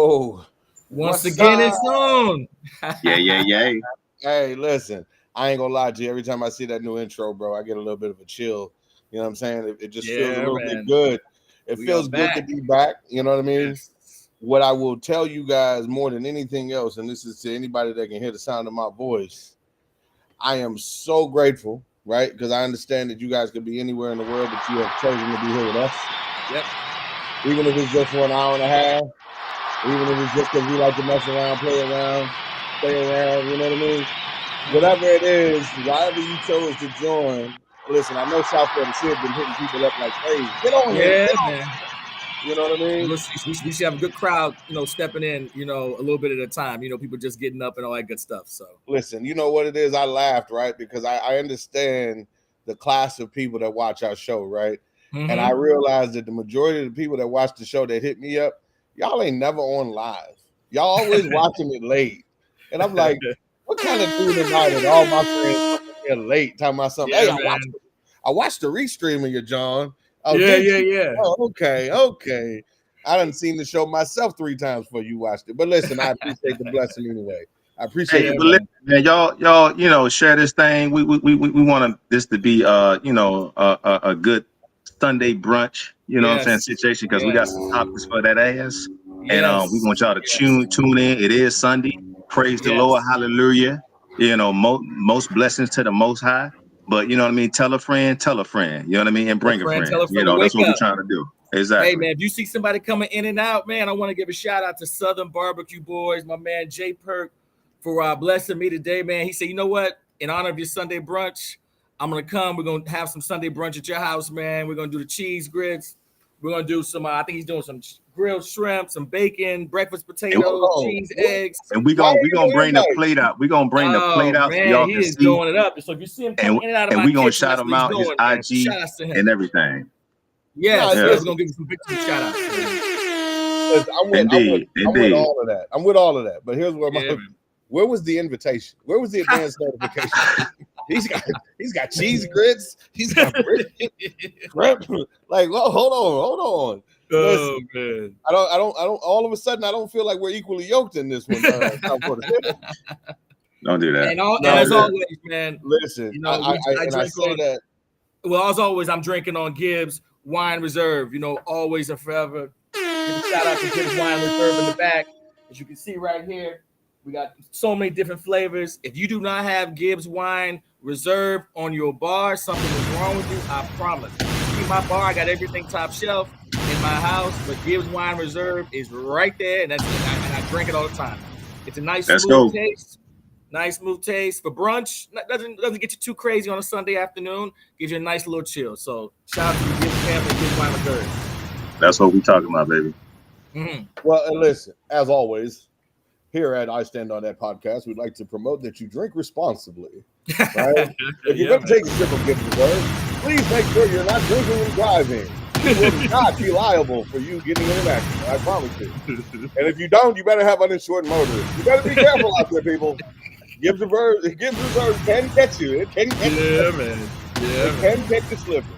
Yo, once again, it's on. Yeah. Hey, listen, I ain't gonna lie to you. Every time I see that new intro, bro, I get a little bit of a chill. You know what I'm saying? It just feels a little bit good. It feels good to be back. You know what I mean? Yes. What I will tell you guys more than anything else, and this is to anybody that can hear the sound of my voice, I am so grateful, right? Because I understand that you guys could be anywhere in the world, but you have chosen to be here with us. Yep. Even if it's just for an hour and a half, even if it's just because we like to mess around, play around, stay around, you know what I mean? Whatever it is, whatever you chose to join, listen, I know South Florida Sid been hitting people up like crazy. Get on here, man. You know what I mean? We should have a good crowd, stepping in, a little bit at a time. People just getting up and all that good stuff. So listen, you know what it is? I laughed, right? Because I understand the class of people that watch our show, right? Mm-hmm. And I realized that the majority of the people that watch the show that hit me up, y'all ain't never on live. Y'all always watching it late. And I'm like, what kind of dude am I that all my friends come here late talking about something? Yeah, hey, I watched the restream of you, John. Oh, yeah. Oh, okay. I done seen the show myself 3 times before you watched it. But listen, I appreciate the blessing anyway. I appreciate it. But man, y'all, share this thing. We want this to be a good Sunday brunch, you know what I'm saying, situation, because we got some topics for that ass. And we want y'all to tune in. It is Sunday. Praise the Lord, hallelujah. Most blessings to the Most High. But you know what I mean? Tell a friend, you know what I mean? And bring a friend. That's what we're trying to do. Exactly. Hey, man, if you see somebody coming in and out, man, I want to give a shout out to Southern Barbecue Boys, my man Jay Perk, for blessing me today, man. He said, you know what? In honor of your Sunday brunch, I'm going to come. We're going to have some Sunday brunch at your house, man. We're going to do the cheese grits. We're going to do some, I think he's doing some grilled shrimp, some bacon, breakfast potatoes, cheese, eggs. And we're going to bring the plate out. We're going to bring the plate out so y'all can see. He is doing it up. So if you see him coming in and out of my kitchen, we're going to shout him out, his IG and everything. Yes, we're going to give him some big shout outs. I'm with all of that. I'm with all of that. But here's where was the invitation? Where was the advance notification? He's got cheese grits. He's got shrimp. Like, well, hold on. Oh, man. I don't. All of a sudden, I don't feel like we're equally yoked in this one. Don't do that. And as always, man. Listen, I say that. Well, as always, I'm drinking on Gibbs Wine Reserve. Always and forever. Give a shout out to Gibbs Wine Reserve in the back, as you can see right here. We got so many different flavors. If you do not have Gibbs Wine Reserve on your bar, something is wrong with you, I promise. See my bar, I got everything top shelf in my house, but Gibbs Wine Reserve is right there, and I drink it all the time. It's a nice smooth taste. Nice smooth taste for brunch. Doesn't get you too crazy on a Sunday afternoon. Gives you a nice little chill. So shout out to the Gibbs family, Gibbs Wine Reserve. That's what we talking about, baby. Mm-hmm. Well, and listen, as always, here at I Stand On That podcast, we'd like to promote that you drink responsibly. Right? If you're going to take a sip of Gibbs Reserve, please make sure you're not drinking and driving. We will not be liable for you getting in an accident. I promise you. And if you don't, you better have uninsured motorists. You better be careful out there, people. Gibbs Reserve can catch you. It can catch you. Man. It can catch you slipping.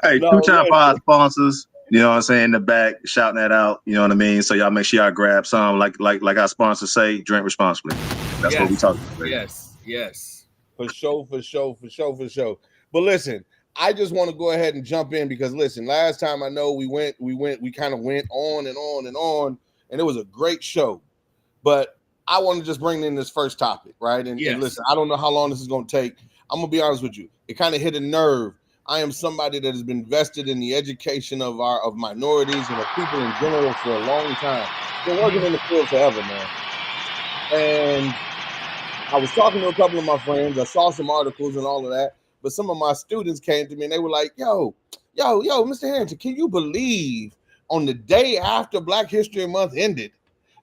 Hey, 2 time for our sponsors. You know what I'm saying? In the back, shouting that out. You know what I mean? So y'all make sure y'all grab some. Like our sponsors say, drink responsibly. That's what we talking about. Baby. Yes. For sure. But listen, I just want to go ahead and jump in because listen, last time I know we kind of went on and on, and it was a great show. But I want to just bring in this first topic, right? And listen, I don't know how long this is going to take. I'm going to be honest with you. It kind of hit a nerve. I am somebody that has been vested in the education of minorities and of people in general for a long time. Been working in the field forever, man. And I was talking to a couple of my friends. I saw some articles and all of that. But some of my students came to me and they were like, yo, Mr. Harrington, can you believe on the day after Black History Month ended,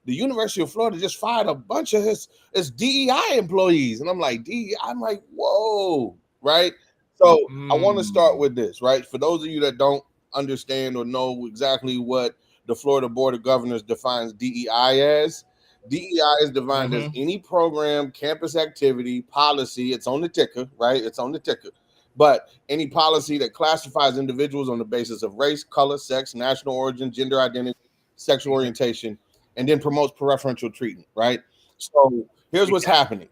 the University of Florida just fired a bunch of his DEI employees? And I'm like, DEI? I'm like, whoa, right? So I want to start with this, right? For those of you that don't understand or know exactly what the Florida Board of Governors defines DEI as, DEI is defined as any program, campus activity, policy. It's on the ticker, right? It's on the ticker. But any policy that classifies individuals on the basis of race, color, sex, national origin, gender identity, sexual orientation, and then promotes preferential treatment, right? So here's what's happening.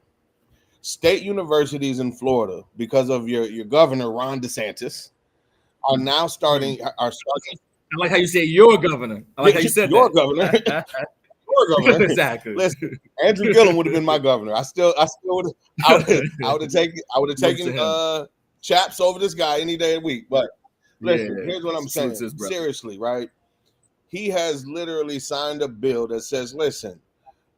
State universities in Florida, because of your governor, Ron DeSantis, are now starting. I like how you say your governor. I like how you said your that. Governor. Your governor. Exactly. Listen, Andrew Gillum would have been my governor. I would have taken chaps over this guy any day of the week. But listen, here's what I'm saying. Seriously, right? He has literally signed a bill that says, listen,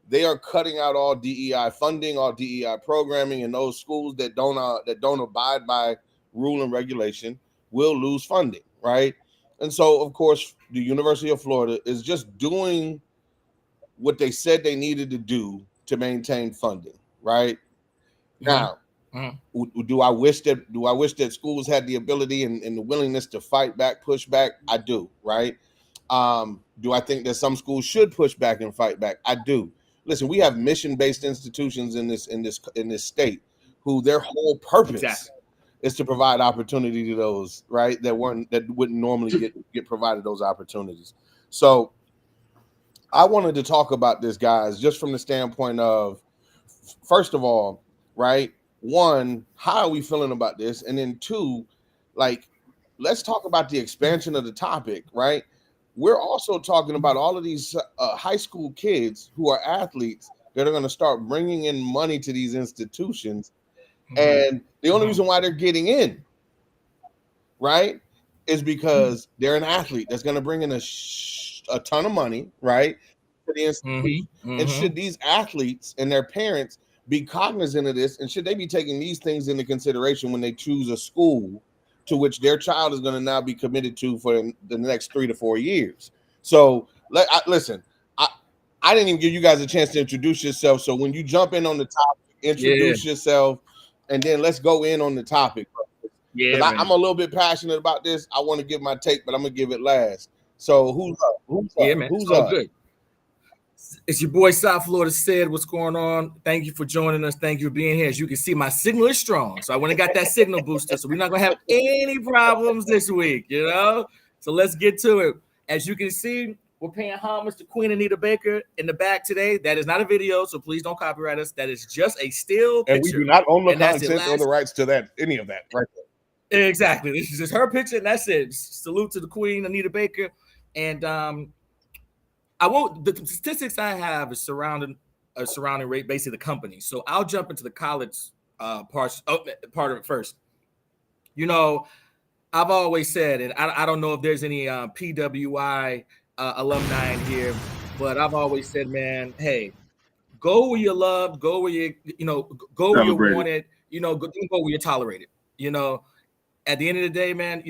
they are cutting out all DEI funding, all DEI programming, and those schools that don't abide by rule and regulation will lose funding, right? And so, of course, the University of Florida is just doing what they said they needed to do to maintain funding, right? Now, do I wish that schools had the ability and the willingness to fight back, push back? I do, right? Do I think that some schools should push back and fight back? I do. Listen, we have mission-based institutions in this state who their whole purpose is to provide opportunity to those, right, that wouldn't normally get provided those opportunities. So I wanted to talk about this, guys, just from the standpoint of, first of all, right, one, how are we feeling about this? And then two, like, let's talk about the expansion of the topic, right? We're also talking about all of these high school kids who are athletes that are going to start bringing in money to these institutions. And the only reason why they're getting in, right, is because they're an athlete that's going to bring in a ton of money, right, to the institution. And should these athletes and their parents be cognizant of this, and should they be taking these things into consideration when they choose a school to which their child is going to now be committed to for the next 3 to 4 years? So listen, I didn't even give you guys a chance to introduce yourself. So when you jump in on the topic, introduce yourself, and then let's go in on the topic. I'm a little bit passionate about this. I want to give my take, but I'm going to give it last. So who's up? Who's up? Good. It's your boy South Florida Sid. What's going on? Thank you for joining us. Thank you for being here. As you can see, my signal is strong. So I went and got that signal booster. So we're not going to have any problems this week, you know? So let's get to it. As you can see, we're paying homage to Queen Anita Baker in the back today. That is not a video, so please don't copyright us. That is just a still picture. And we do not own the content or the rights to any of that right there. Exactly. This is just her picture, and that's it. Salute to the Queen Anita Baker. And the statistics I have is surrounding rate, basically the company. So I'll jump into the college part of it first. You know, I've always said, and I don't know if there's any PWI alumni in here, but I've always said, man, hey, go where you're loved, go where go where you're wanted, don't go where you're tolerated. You know, at the end of the day, man,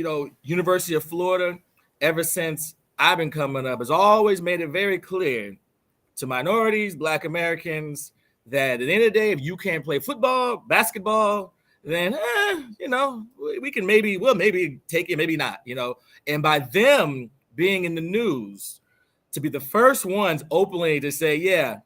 University of Florida, ever since I've been coming up, has always made it very clear to minorities, Black Americans, that at the end of the day, if you can't play football, basketball, then we can maybe take it, maybe not, And by them being in the news, to be the first ones openly to say, yeah,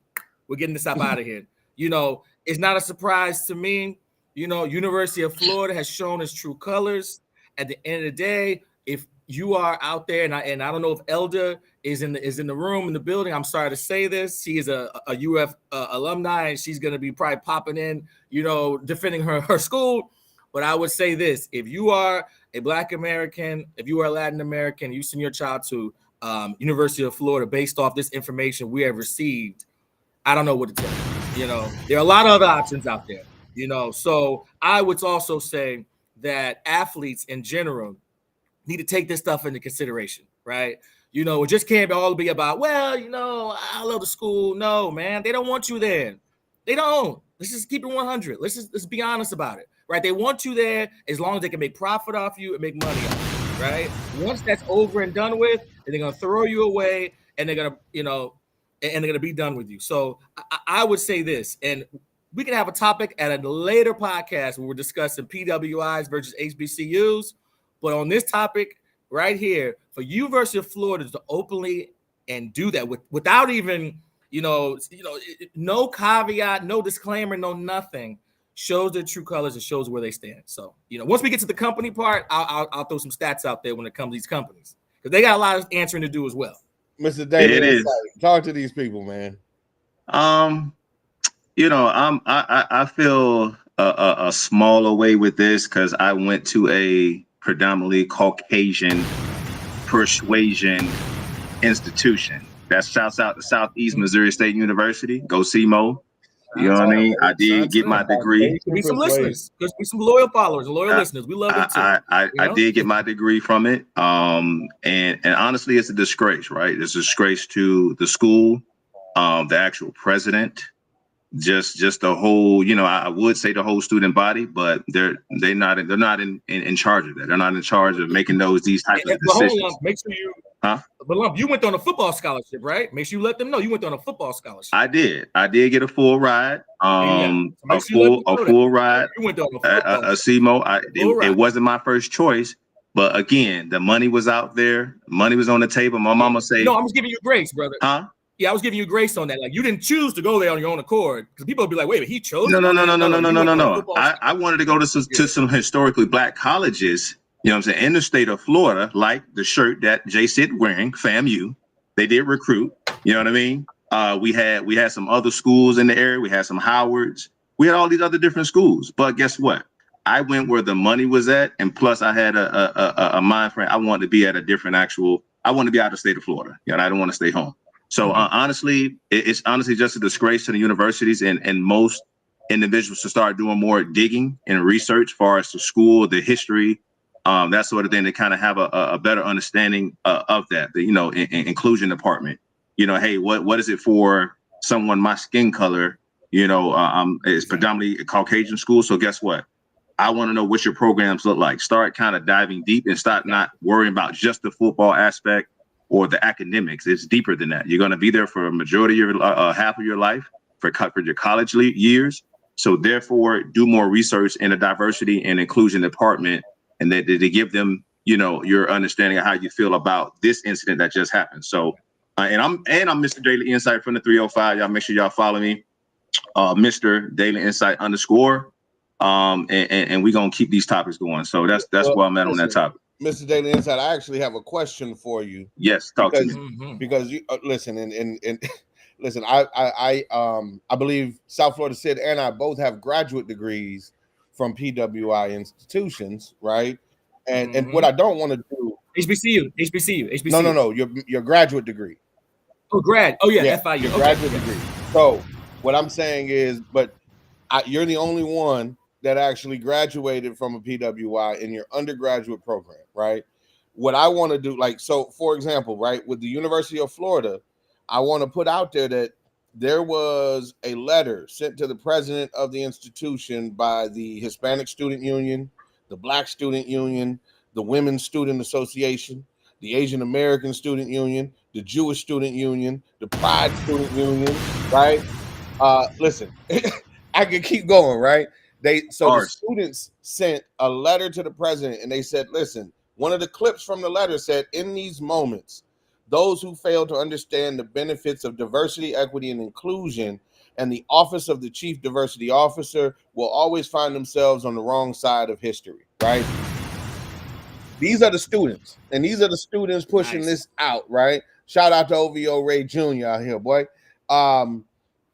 we're getting this up out of here, it's not a surprise to me. University of Florida has shown its true colors. At the end of the day, if you are out there, and I don't know if Elder is in the room, in the building. I'm sorry to say this. She is a UF alumni, and she's going to be probably popping in, defending her school. But I would say this: if you are a Black American, if you are Latin American, you send your child to University of Florida based off this information we have received, I don't know what to tell you. There are a lot of other options out there. So I would also say that athletes in general need to take this stuff into consideration, right? It just can't all be about, I love the school. No, man, they don't want you there. They don't. Let's just keep it 100. Let's be honest about it, right? They want you there as long as they can make profit off you and make money off you, right? Once that's over and done with, they're gonna throw you away, and they're gonna, and they're gonna be done with you. So I would say this, and we can have a topic at a later podcast where we're discussing PWIs versus HBCUs. But on this topic right here, for University of Florida to openly and do that without even, no caveat, no disclaimer, no nothing, shows their true colors and shows where they stand. So, once we get to the company part, I'll throw some stats out there when it comes to these companies, because they got a lot of answering to do as well. Mr. Daily It Insight, is. talk to these people, man. I feel a smaller way with this because I went to a predominantly Caucasian persuasion institution. That's shouts out to Southeast Missouri State University. Go see Mo. You know what I mean? I did get my degree. Could be some listeners. Could be some loyal followers and loyal listeners. We love them too. I did get my degree from it. And honestly, it's a disgrace, right? It's a disgrace to the school, the actual president, just the whole, I would say the whole student body, but they're not in charge of that. They're not in charge of making these types of decisions. Make sure you But you went on a football scholarship, right? Make sure you let them know you went on a football scholarship. I did get a full ride. A full ride. You went on a football a CMO. It wasn't my first choice, but again, the money was out there. Money was on the table. My mama said, "No, I'm just giving you grace, brother." Huh? Yeah, I was giving you grace on that. Like you didn't choose to go there on your own accord, because people would be like, "Wait, but he chose." No. I wanted to go to some historically Black colleges. You know what I'm saying? In the state of Florida, like the shirt that Jay Sid wearing, FAMU, they did recruit. You know what I mean? We had some other schools in the area. We had some Howards. We had all these other different schools. But guess what? I went where the money was at, and plus I had a mind frame. I wanted to be at a different I wanted to be out of the state of Florida. I didn't want to stay home. So honestly, it's honestly just a disgrace to the universities and most individuals to start doing more digging and research as far as the school, the history, that sort of thing, to kind of have a better understanding of that. The inclusion department. Hey, what is it for someone my skin color? It's predominantly a Caucasian school. So guess what? I want to know what your programs look like. Start kind of diving deep and start not worrying about just the football aspect or the academics. It's deeper than that. You're going to be there for a majority of your half of your life for your college years. So therefore, do more research in the diversity and inclusion department, and that to give them, your understanding of how you feel about this incident that just happened. So, and I'm Mr. Daily Insight from the 305. Y'all make sure y'all follow me, Mr. Daily Insight _. And we're gonna keep these topics going. So that's where I'm at on that topic. Mr. Daily Insight, I actually have a question for you. Yes, talk to me. Because you listen and listen, I believe South Florida Sid and I both have graduate degrees from PWI institutions, right? And what I don't want to do HBCU. No, your graduate degree. Oh, grad. Oh yeah, FIU. Graduate degree. So what I'm saying is, but you're the only one that actually graduated from a PWI in your undergraduate program, right? What I want to do, so for example, right, with the University of Florida, I want to put out there that there was a letter sent to the president of the institution by the Hispanic Student Union, the Black Student Union, the Women's Student Association, the Asian American Student Union, the Jewish Student Union, the Pride Student Union, right? Listen, I could keep going, right? The students sent a letter to the president, and they said, listen, one of the clips from the letter said, in these moments, those who fail to understand the benefits of diversity, equity, and inclusion and the office of the chief diversity officer will always find themselves on the wrong side of history, right? These are the students, and these are the students pushing this out, right? Shout out to OVO Ray Jr. out here, boy.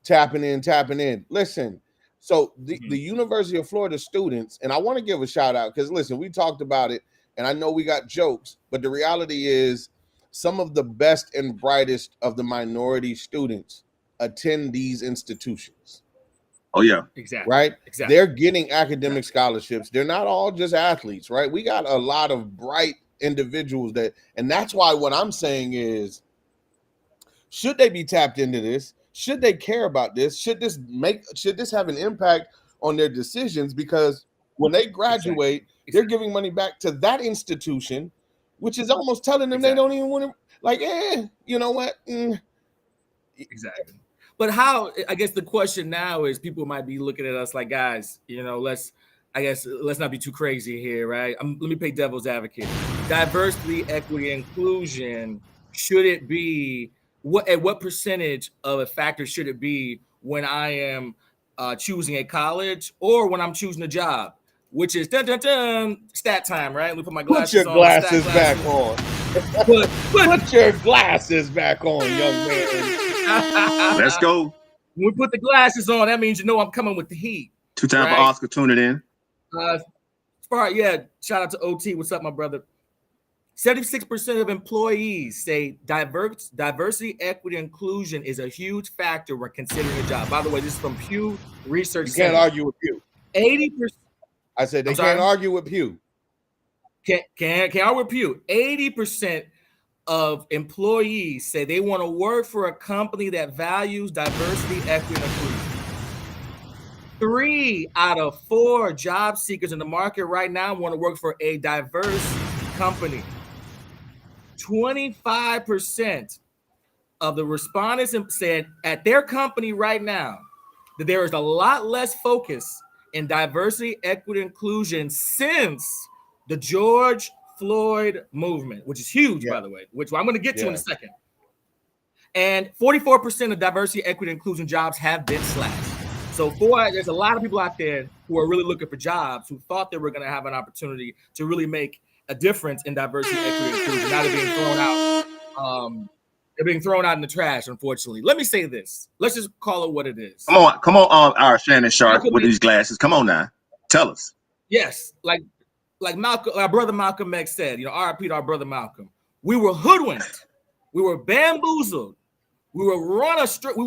Tapping in. Listen, so the University of Florida students, and I want to give a shout out because listen, we talked about it, and I know we got jokes, but the reality is some of the best and brightest of the minority students attend these institutions. Oh yeah, exactly. Right? Exactly. They're getting academic scholarships. They're not all just athletes, right? We got a lot of bright individuals and that's why what I'm saying is, should they be tapped into this? Should they care about this? Should this have an impact on their decisions? Because when they graduate, they're giving money back to that institution, which is almost telling them they don't even want to, you know what? Exactly. But how, I guess the question now is, people might be looking at us like, guys, let's not be too crazy here, right? Let me play devil's advocate. Diversity, equity, inclusion, should it be, at what percentage of a factor should it be when I am choosing a college or when I'm choosing a job? Which is stat time, right? Let me put my glasses on. Put your glasses back on. Put your glasses back on, young man. Let's go. When we put the glasses on, that means I'm coming with the heat. Two-time for Oscar tuning in. Shout out to OT. What's up, my brother? 76% of employees say diversity, equity, inclusion is a huge factor when considering a job. By the way, this is from Pew Research. You can't argue with Pew. 80%. I said they can't argue with Pew. Can't argue with Pew. 80% of employees say they want to work for a company that values diversity, equity, and inclusion. 3 out of 4 job seekers in the market right now want to work for a diverse company. 25% of the respondents said at their company right now that there is a lot less focus in diversity, equity, inclusion since the George Floyd movement, which is huge, by the way, which I'm going to get to in a second. And 44% of diversity, equity, inclusion jobs have been slashed. So there's a lot of people out there who are really looking for jobs who thought they were going to have an opportunity to really make a difference in diversity, equity, inclusion. Now they're being thrown out. They're being thrown out in the trash, unfortunately. Let me say this. Let's just call it what it is. Come on, our Shannon Sharp with these glasses. Come on now. Tell us. Yes, like Malcolm, our brother Malcolm X said, RIP to our brother Malcolm. We were hoodwinked. We were bamboozled. We were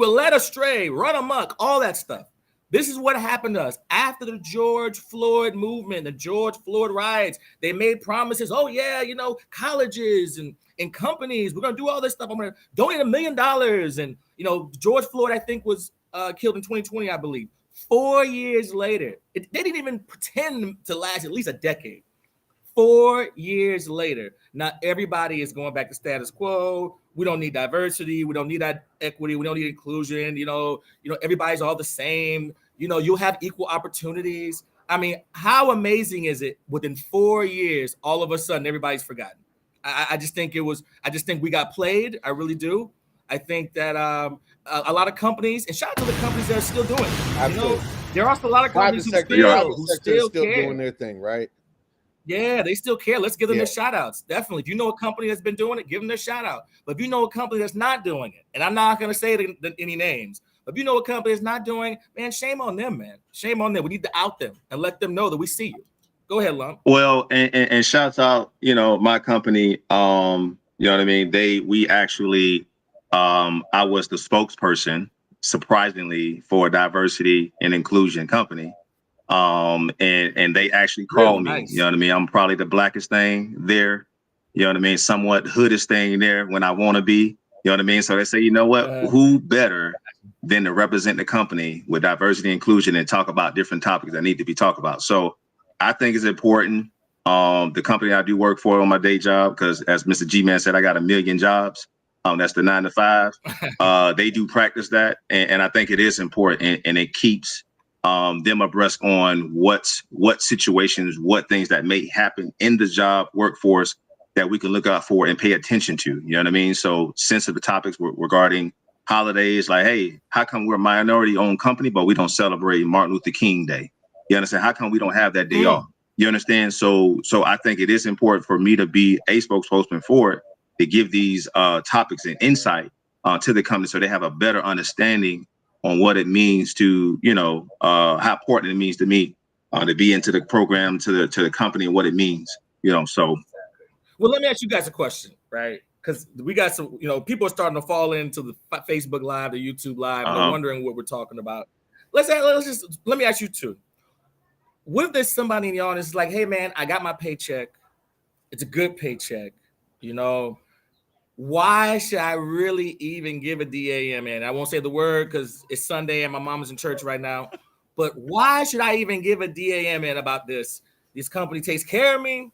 led astray, run amok, all that stuff. This is what happened to us after the George Floyd movement, the George Floyd riots. They made promises. Oh, yeah, colleges and companies, we're going to do all this stuff. I'm going to donate $1 million. And, George Floyd, I think, was killed in 2020, I believe. 4 years later, they didn't even pretend to last at least a decade. 4 years later, not everybody is going back to status quo. We don't need diversity. We don't need that equity. We don't need inclusion. Everybody's all the same. You'll have equal opportunities. I mean, how amazing is it within 4 years, all of a sudden, everybody's forgotten? I just think we got played. I really do. I think that a lot of companies, and shout out to the companies that are still doing it. Absolutely. There are also a lot of companies who still care. Doing their thing, right? Yeah, they still care. Let's give them their shout outs. Definitely. If you know a company that's been doing it, give them their shout out. But if you know a company that's not doing it, and I'm not going to say any names, but if you know a company that's not doing it, man, shame on them, man. Shame on them. We need to out them and let them know that we see you. Go ahead, Lump. Well, and shouts out, my company, you know what I mean? We actually, I was the spokesperson, surprisingly, for a diversity and inclusion company. And they actually called me, nice. You know what I mean? I'm probably the blackest thing there, you know what I mean? Somewhat hoodish thing there when I want to be, you know what I mean? So they say, you know what, who better than to represent the company with diversity and inclusion and talk about different topics that need to be talked about. So I think it's important. The company I do work for on my day job, because as Mr. G-Man said, I got 1 million jobs. That's the 9 to 5. They do practice that. And I think it is important, and it keeps them abreast on what situations, what things that may happen in the job workforce that we can look out for and pay attention to. You know what I mean? So sensitive topics regarding holidays, like, hey, how come we're a minority-owned company, but we don't celebrate Martin Luther King Day? You understand? How come we don't have that day off? You understand? So I think it is important for me to be a spokesperson for it, to give these topics and insight to the company so they have a better understanding on what it means to, how important it means to me to be into the program, to the company, and what it means, so. Well, let me ask you guys a question, right? Because we got some, people are starting to fall into the Facebook Live, the YouTube Live, and they're wondering what we're talking about. Let me ask you two. What if there's somebody in the audience like, hey, man, I got my paycheck. It's a good paycheck, Why should I really even give a DAM in? I won't say the word because it's Sunday and my mom is in church right now. But why should I even give a DAM in about this? This company takes care of me.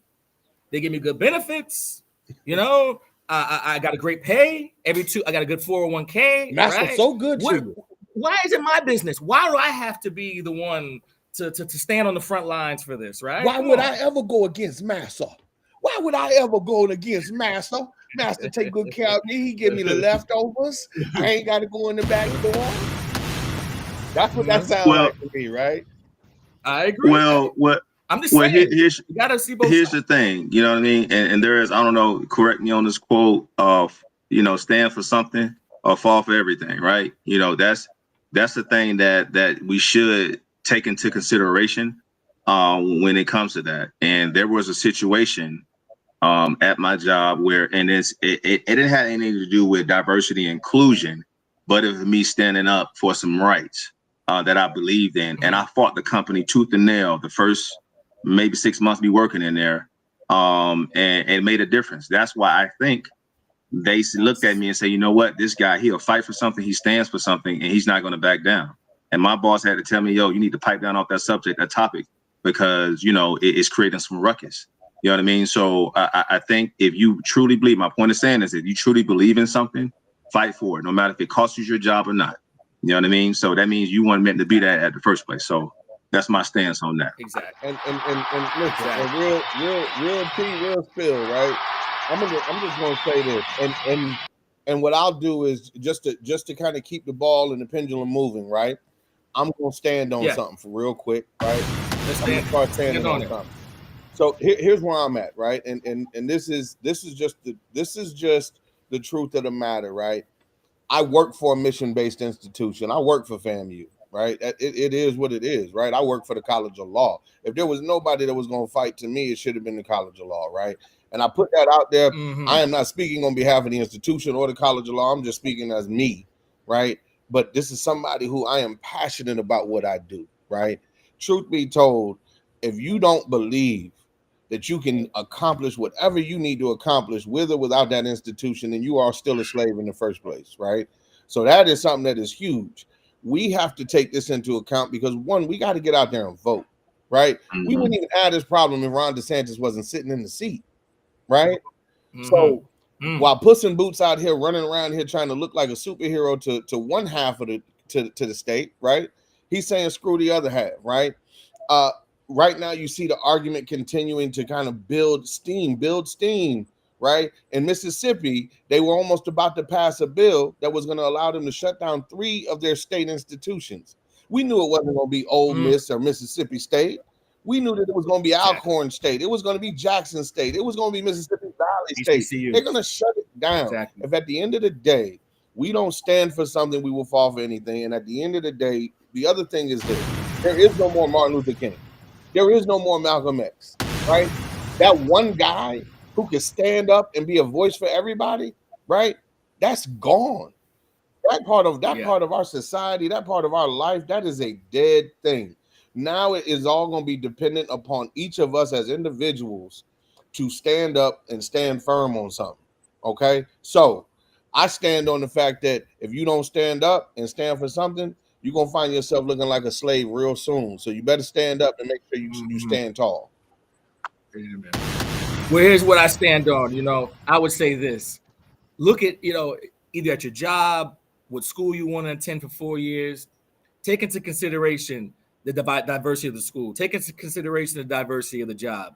They give me good benefits. I got a great pay. I got a good 401k. That's right? so good to me. Why is it my business? Why do I have to be the one to stand on the front lines for this, right? Why would I ever go against Master? Why would I ever go against Master? Master take good care of me. He give me the leftovers. I ain't got to go in the back door. That's what that sounds like to me, right? I agree. Well, I'm just saying, you gotta see both here's sides. the thing, you know what I mean? And there is, I don't know, correct me on this quote of, stand for something or fall for everything, right? That's the thing that we should take into consideration when it comes to that. And there was a situation at my job where, and it didn't have anything to do with diversity and inclusion, but it was me standing up for some rights that I believed in. And I fought the company tooth and nail the first maybe 6 months me working in there. And it made a difference. That's why I think they looked at me and say, you know what, this guy, he'll fight for something, he stands for something, and he's not going to back down. And my boss had to tell me, yo, you need to pipe down off that subject, that topic, because, it's creating some ruckus. You know what I mean? So I think if you truly believe, my point of saying is, if you truly believe in something, fight for it, no matter if it costs you your job or not. You know what I mean? So that means you weren't meant to be that at the first place. So that's my stance on that. Exactly. And listen, real spill, right? I'm just gonna say this, and what I'll do is just to kind of keep the ball and the pendulum moving, right? I'm gonna stand on something for real quick, right? I'm gonna start standing on something. So here's where I'm at, right? And this is just the truth of the matter, right? I work for a mission-based institution. I work for FAMU, right? It is what it is, right? I work for the College of Law. If there was nobody that was going to fight to me, it should have been the College of Law, right? And I put that out there. I am not speaking on behalf of the institution or the College of Law. I'm just speaking as me, right? But this is somebody who I am passionate about what I do, right? Truth be told, if you don't believe that you can accomplish whatever you need to accomplish with or without that institution, and you are still a slave in the first place, right? So that is something that is huge. We have to take this into account because, one, we got to get out there and vote, right? We wouldn't even have this problem if Ron DeSantis wasn't sitting in the seat, right? So while Puss in Boots out here running around here trying to look like a superhero to one half of to the state, right? He's saying screw the other half, right? Right now, you see the argument continuing to kind of build steam, right? In Mississippi, they were almost about to pass a bill that was going to allow them to shut down 3 of their state institutions. We knew it wasn't going to be Ole Miss or Mississippi State. We knew that it was going to be Alcorn State. It was going to be Jackson State. It was going to be Mississippi Valley State. HBCUs. They're going to shut it down. Exactly. If at the end of the day, we don't stand for something, we will fall for anything. And at the end of the day, the other thing is this: there is no more Martin Luther King. There is no more Malcolm X, right? That one guy who can stand up and be a voice for everybody, right? That's gone. That part of our society, that part of our life, that is a dead thing. Now it is all going to be dependent upon each of us as individuals to stand up and stand firm on something. Okay, so I stand on the fact that if you don't stand up and stand for something, you're going to find yourself looking like a slave real soon. So you better stand up and make sure you stand tall. Well, here's what I stand on. I would say this. Look at, either at your job, what school you want to attend for 4 years. Take into consideration the diversity of the school. Take into consideration the diversity of the job.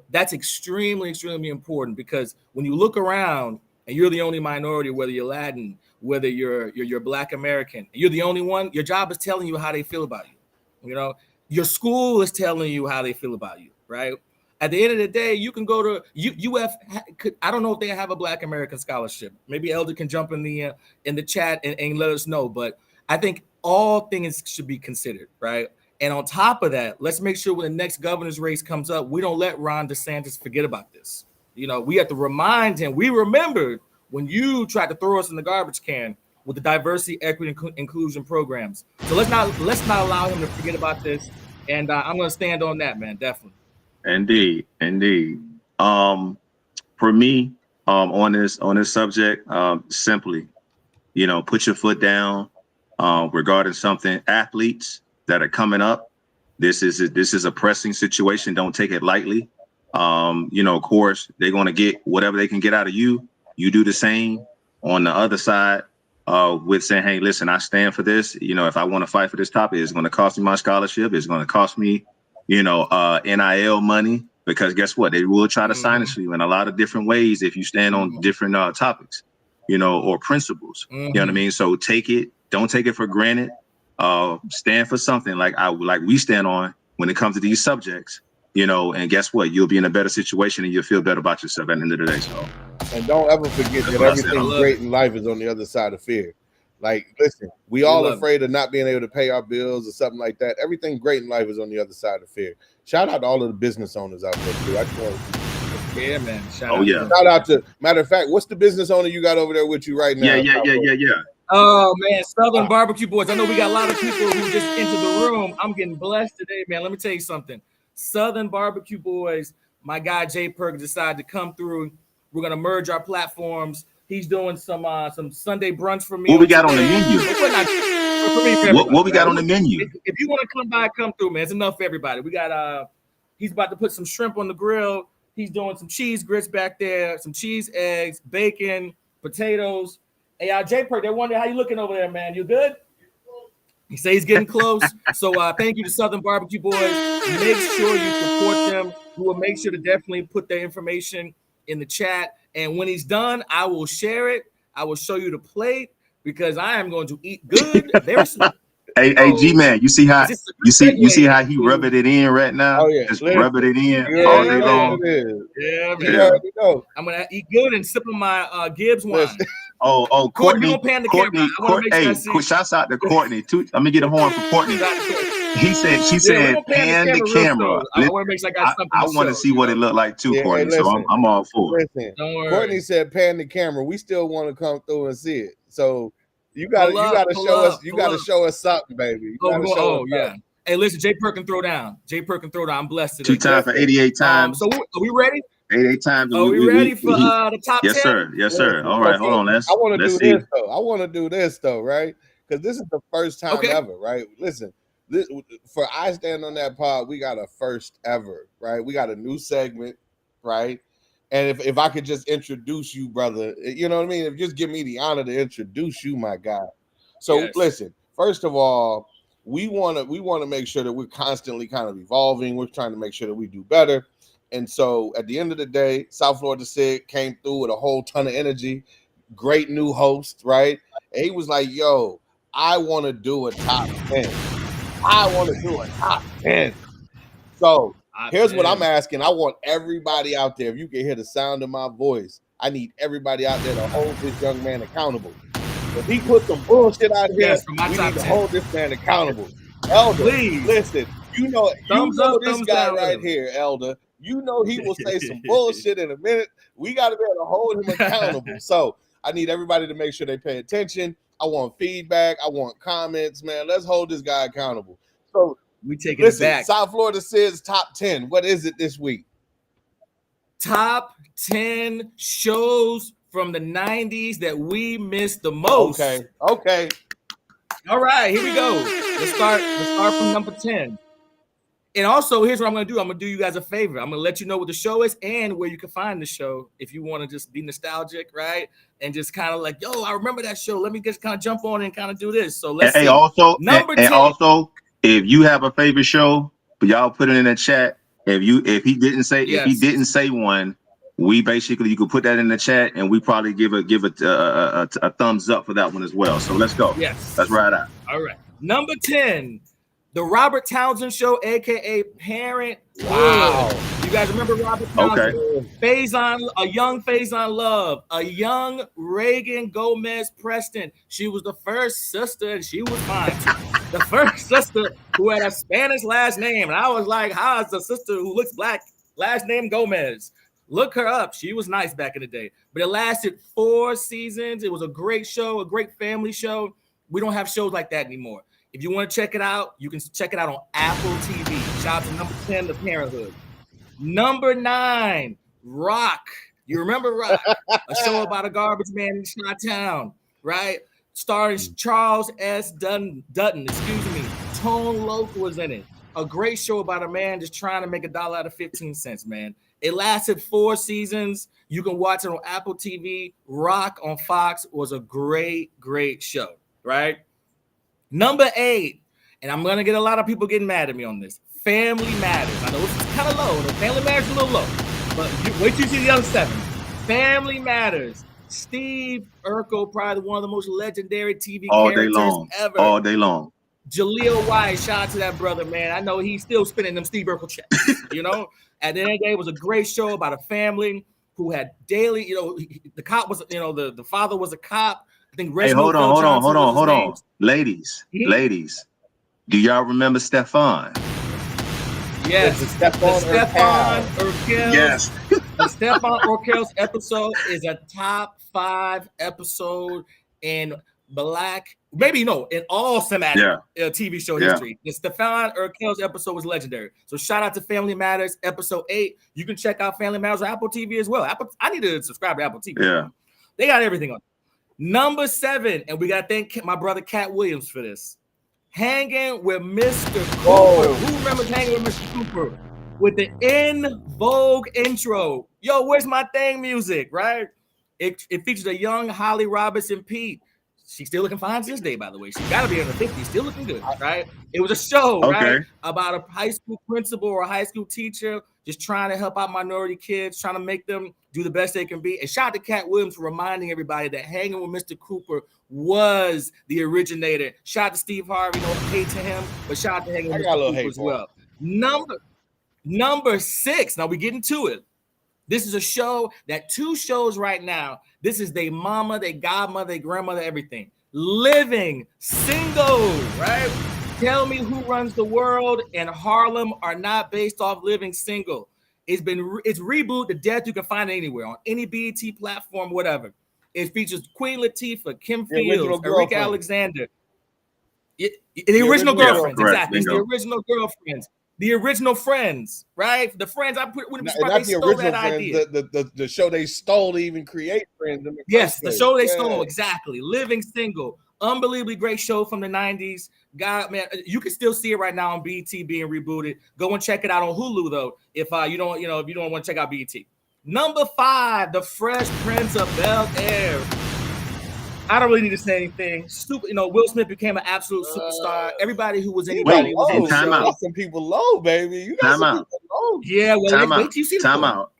That's extremely, extremely important, because when you look around and you're the only minority, whether you're Latin, whether you're Black American, you're the only one, your job is telling you how they feel about you. Your school is telling you how they feel about you, right? At the end of the day, you can go to UF. I don't know if they have a Black American scholarship. Maybe Elder can jump in the chat and let us know. But I think all things should be considered, right? And on top of that, let's make sure when the next governor's race comes up, we don't let Ron DeSantis forget about this. We have to remind him. We remembered when you tried to throw us in the garbage can with the diversity, equity, and inclusion programs. So let's not allow him to forget about this. And I'm going to stand on that, man. Definitely. Indeed. For me, on this subject, simply, put your foot down regarding something. Athletes that are coming up, this is a pressing situation. Don't take it lightly. Of course, they're going to get whatever they can get out of you. You do the same on the other side with saying, hey, listen, I stand for this. If I want to fight for this topic, it's going to cost me my scholarship. It's going to cost me, NIL money, because guess what? They will try to silence you in a lot of different ways if you stand on different topics, or principles. You know what I mean? So don't take it for granted. Stand for something like we stand on when it comes to these subjects. you know, and guess what? You'll be in a better situation and you'll feel better about yourself at the end of the day. So, and don't ever forget that everything great in life is on the other side of fear. Like, listen, we all afraid of not being able to pay our bills or something like that. Everything great in life is on the other side of fear. Shout out to all of the business owners out there too. I just want to, yeah, man. Shout out to, matter of fact, what's the business owner you got over there with you right now? Yeah. Oh man, Southern Barbecue Boys. I know we got a lot of people who just entered the room. I'm getting blessed today, man. Let me tell you something. Southern Barbecue Boys, my guy Jay Perkins decided to come through. We're gonna merge our platforms. He's doing some Sunday brunch for me. What we got on the menu? What we got on the menu? If you want to come by, come through, man. It's enough for everybody. We got he's about to put some shrimp on the grill. He's doing some cheese grits back there, some cheese eggs, bacon, potatoes. Hey, Jay Perk, they wonder how you looking over there, man. You good? He says he's getting close. So thank you to Southern Barbecue Boys. Make sure you support them. We will make sure to definitely put their information in the chat. And when he's done, I will share it. I will show you the plate because I am going to eat good. Very soon. Hey, G-Man, you see how he rubbing it in right now? Oh yeah, just rubbing it in all day long. Yeah, man. I'm gonna eat good and sip on my Gibbs wine. Oh, Courtney. Shouts out to Courtney too. I'm gonna get a horn for Courtney. She said, pan the camera. I want to make sure I got something. I want to see what it looked like too, Courtney. So I'm all for it. Don't worry. Courtney said, pan the camera. We still want to come through and see it. So you gotta show us. You gotta show us something, baby. Yeah. Hey, listen, Jay Perkins throw down. I'm blessed today. 2 times for 88 times. So are we ready? 88 times. Are we ready for the top 10? Yes, sir. All right, hold on. I want to do this though, right? Because this is the first time ever, right? Listen, for I Stand on That pod, we got a first ever, right? We got a new segment, right? And if I could just introduce you, brother, you know what I mean? If just give me the honor to introduce you, my guy. So listen, first of all, we want to make sure that we're constantly kind of evolving. We're trying to make sure that we do better. And so at the end of the day, South Florida Sid came through with a whole ton of energy. Great new host, right? And he was like, yo, I want to do a top 10. So here's what I'm asking. I want everybody out there, if you can hear the sound of my voice, I need everybody out there to hold this young man accountable. If he put some bullshit out here, we need to hold this man accountable. Elder, please listen. You know this guy right here, Elder. You know he will say some bullshit in a minute. We got to be able to hold him accountable. So I need everybody to make sure they pay attention. I want feedback. I want comments, man. Let's hold this guy accountable. So we take it back. South Florida Sid's top 10. What is it this week? Top 10 shows from the 90s that we missed the most. Okay. All right, here we go. Let's start from number 10. And also, here's what I'm going to do. I'm going to do you guys a favor. I'm going to let you know what the show is and where you can find the show if you want to just be nostalgic, right? And just kind of like, yo, I remember that show. Let me just kind of jump on and kind of do this. So let's see. Also, and also, if you have a favorite show, y'all put it in the chat. If he didn't say one, we basically, you could put that in the chat and we probably give a thumbs up for that one as well. So let's go. Yes. Let's ride out. All right. Number 10. The Robert Townsend Show, aka Parenthood. Wow. You guys remember Robert Townsend? Okay. A young Faison Love, a young Reagan Gomez Preston. She was the first sister, and she was fine. The first sister who had a Spanish last name. And I was like, how is the sister who looks black, last name Gomez? Look her up. She was nice back in the day. But it lasted 4 seasons. It was a great show, a great family show. We don't have shows like that anymore. If you want to check it out, you can check it out on Apple TV. Shout out to number 10, The Parenthood. Number 9, Rock. You remember Rock? A show about a garbage man in Chi-Town, right? Starring Charles S. Dutton, Tone Loc was in it. A great show about a man just trying to make $1 out of 15 cents, man. It lasted 4 seasons. You can watch it on Apple TV. Rock on Fox was a great, great show, right? Number 8, and I'm going to get a lot of people getting mad at me on this. Family Matters. I know it's kind of low. The Family Matters is a little low. But wait till you see the other 7. Family Matters. Steve Urkel, probably one of the most legendary TV characters ever. All day long. Jaleel White, shout out to that brother, man. I know he's still spinning them Steve Urkel checks. At the end of the day, it was a great show about a family who had daily, the cop was, the father was a cop. I think Reginald hold on. Ladies, do y'all remember Stefan? Yes, the Stefan Urkel. Yes. The Stefan Urkel's episode is a top 5 episode in Black, in all cinematic TV show history. The Stefan Urkel's episode was legendary. So shout out to Family Matters episode 8. You can check out Family Matters on Apple TV as well. I need to subscribe to Apple TV. Yeah, they got everything on. Number 7, and we got to thank my brother Cat Williams for this. Hanging with Mr. Cooper. Who remembers Hanging with Mr. Cooper? With the In Vogue intro. Yo, where's my thing music, right? It features a young Holly Robinson Pete. She's still looking fine to this day, by the way. She got to be in her 50s, still looking good, right? It was a show, right? About a high school principal or a high school teacher just trying to help out minority kids, trying to make them do the best they can be. And shout out to Cat Williams for reminding everybody that Hanging with Mr. Cooper was the originator. Shout out to Steve Harvey, no hate to him, but shout out to Hanging with Mr. Cooper as well. Number 6, now we getting to it. This is a show that 2 shows right now. This is their mama, their godmother, their grandmother, everything. Living Single, right? Tell Me Who Runs the World and Harlem are not based off Living Single. It's reboot to death. You can find it anywhere on any BET platform, whatever. It features Queen Latifah, Kim Fields, Erika Alexander. The original girlfriends, exactly. It's the original girlfriends. The original Friends, right? The Friends I put when they stole that idea. The show they stole to even create Friends. Yes, the show they stole, exactly. Living Single, unbelievably great show from the 90s. God, man, you can still see it right now on BET being rebooted. Go and check it out on Hulu though, if you don't want to check out BET. Number 5, The Fresh Prince of Bel-Air. I don't really need to say anything. Stupid, Will Smith became an absolute superstar. Everybody who was anybody was in the show. Some people low, baby. You got some people low. Yeah, well, wait till you see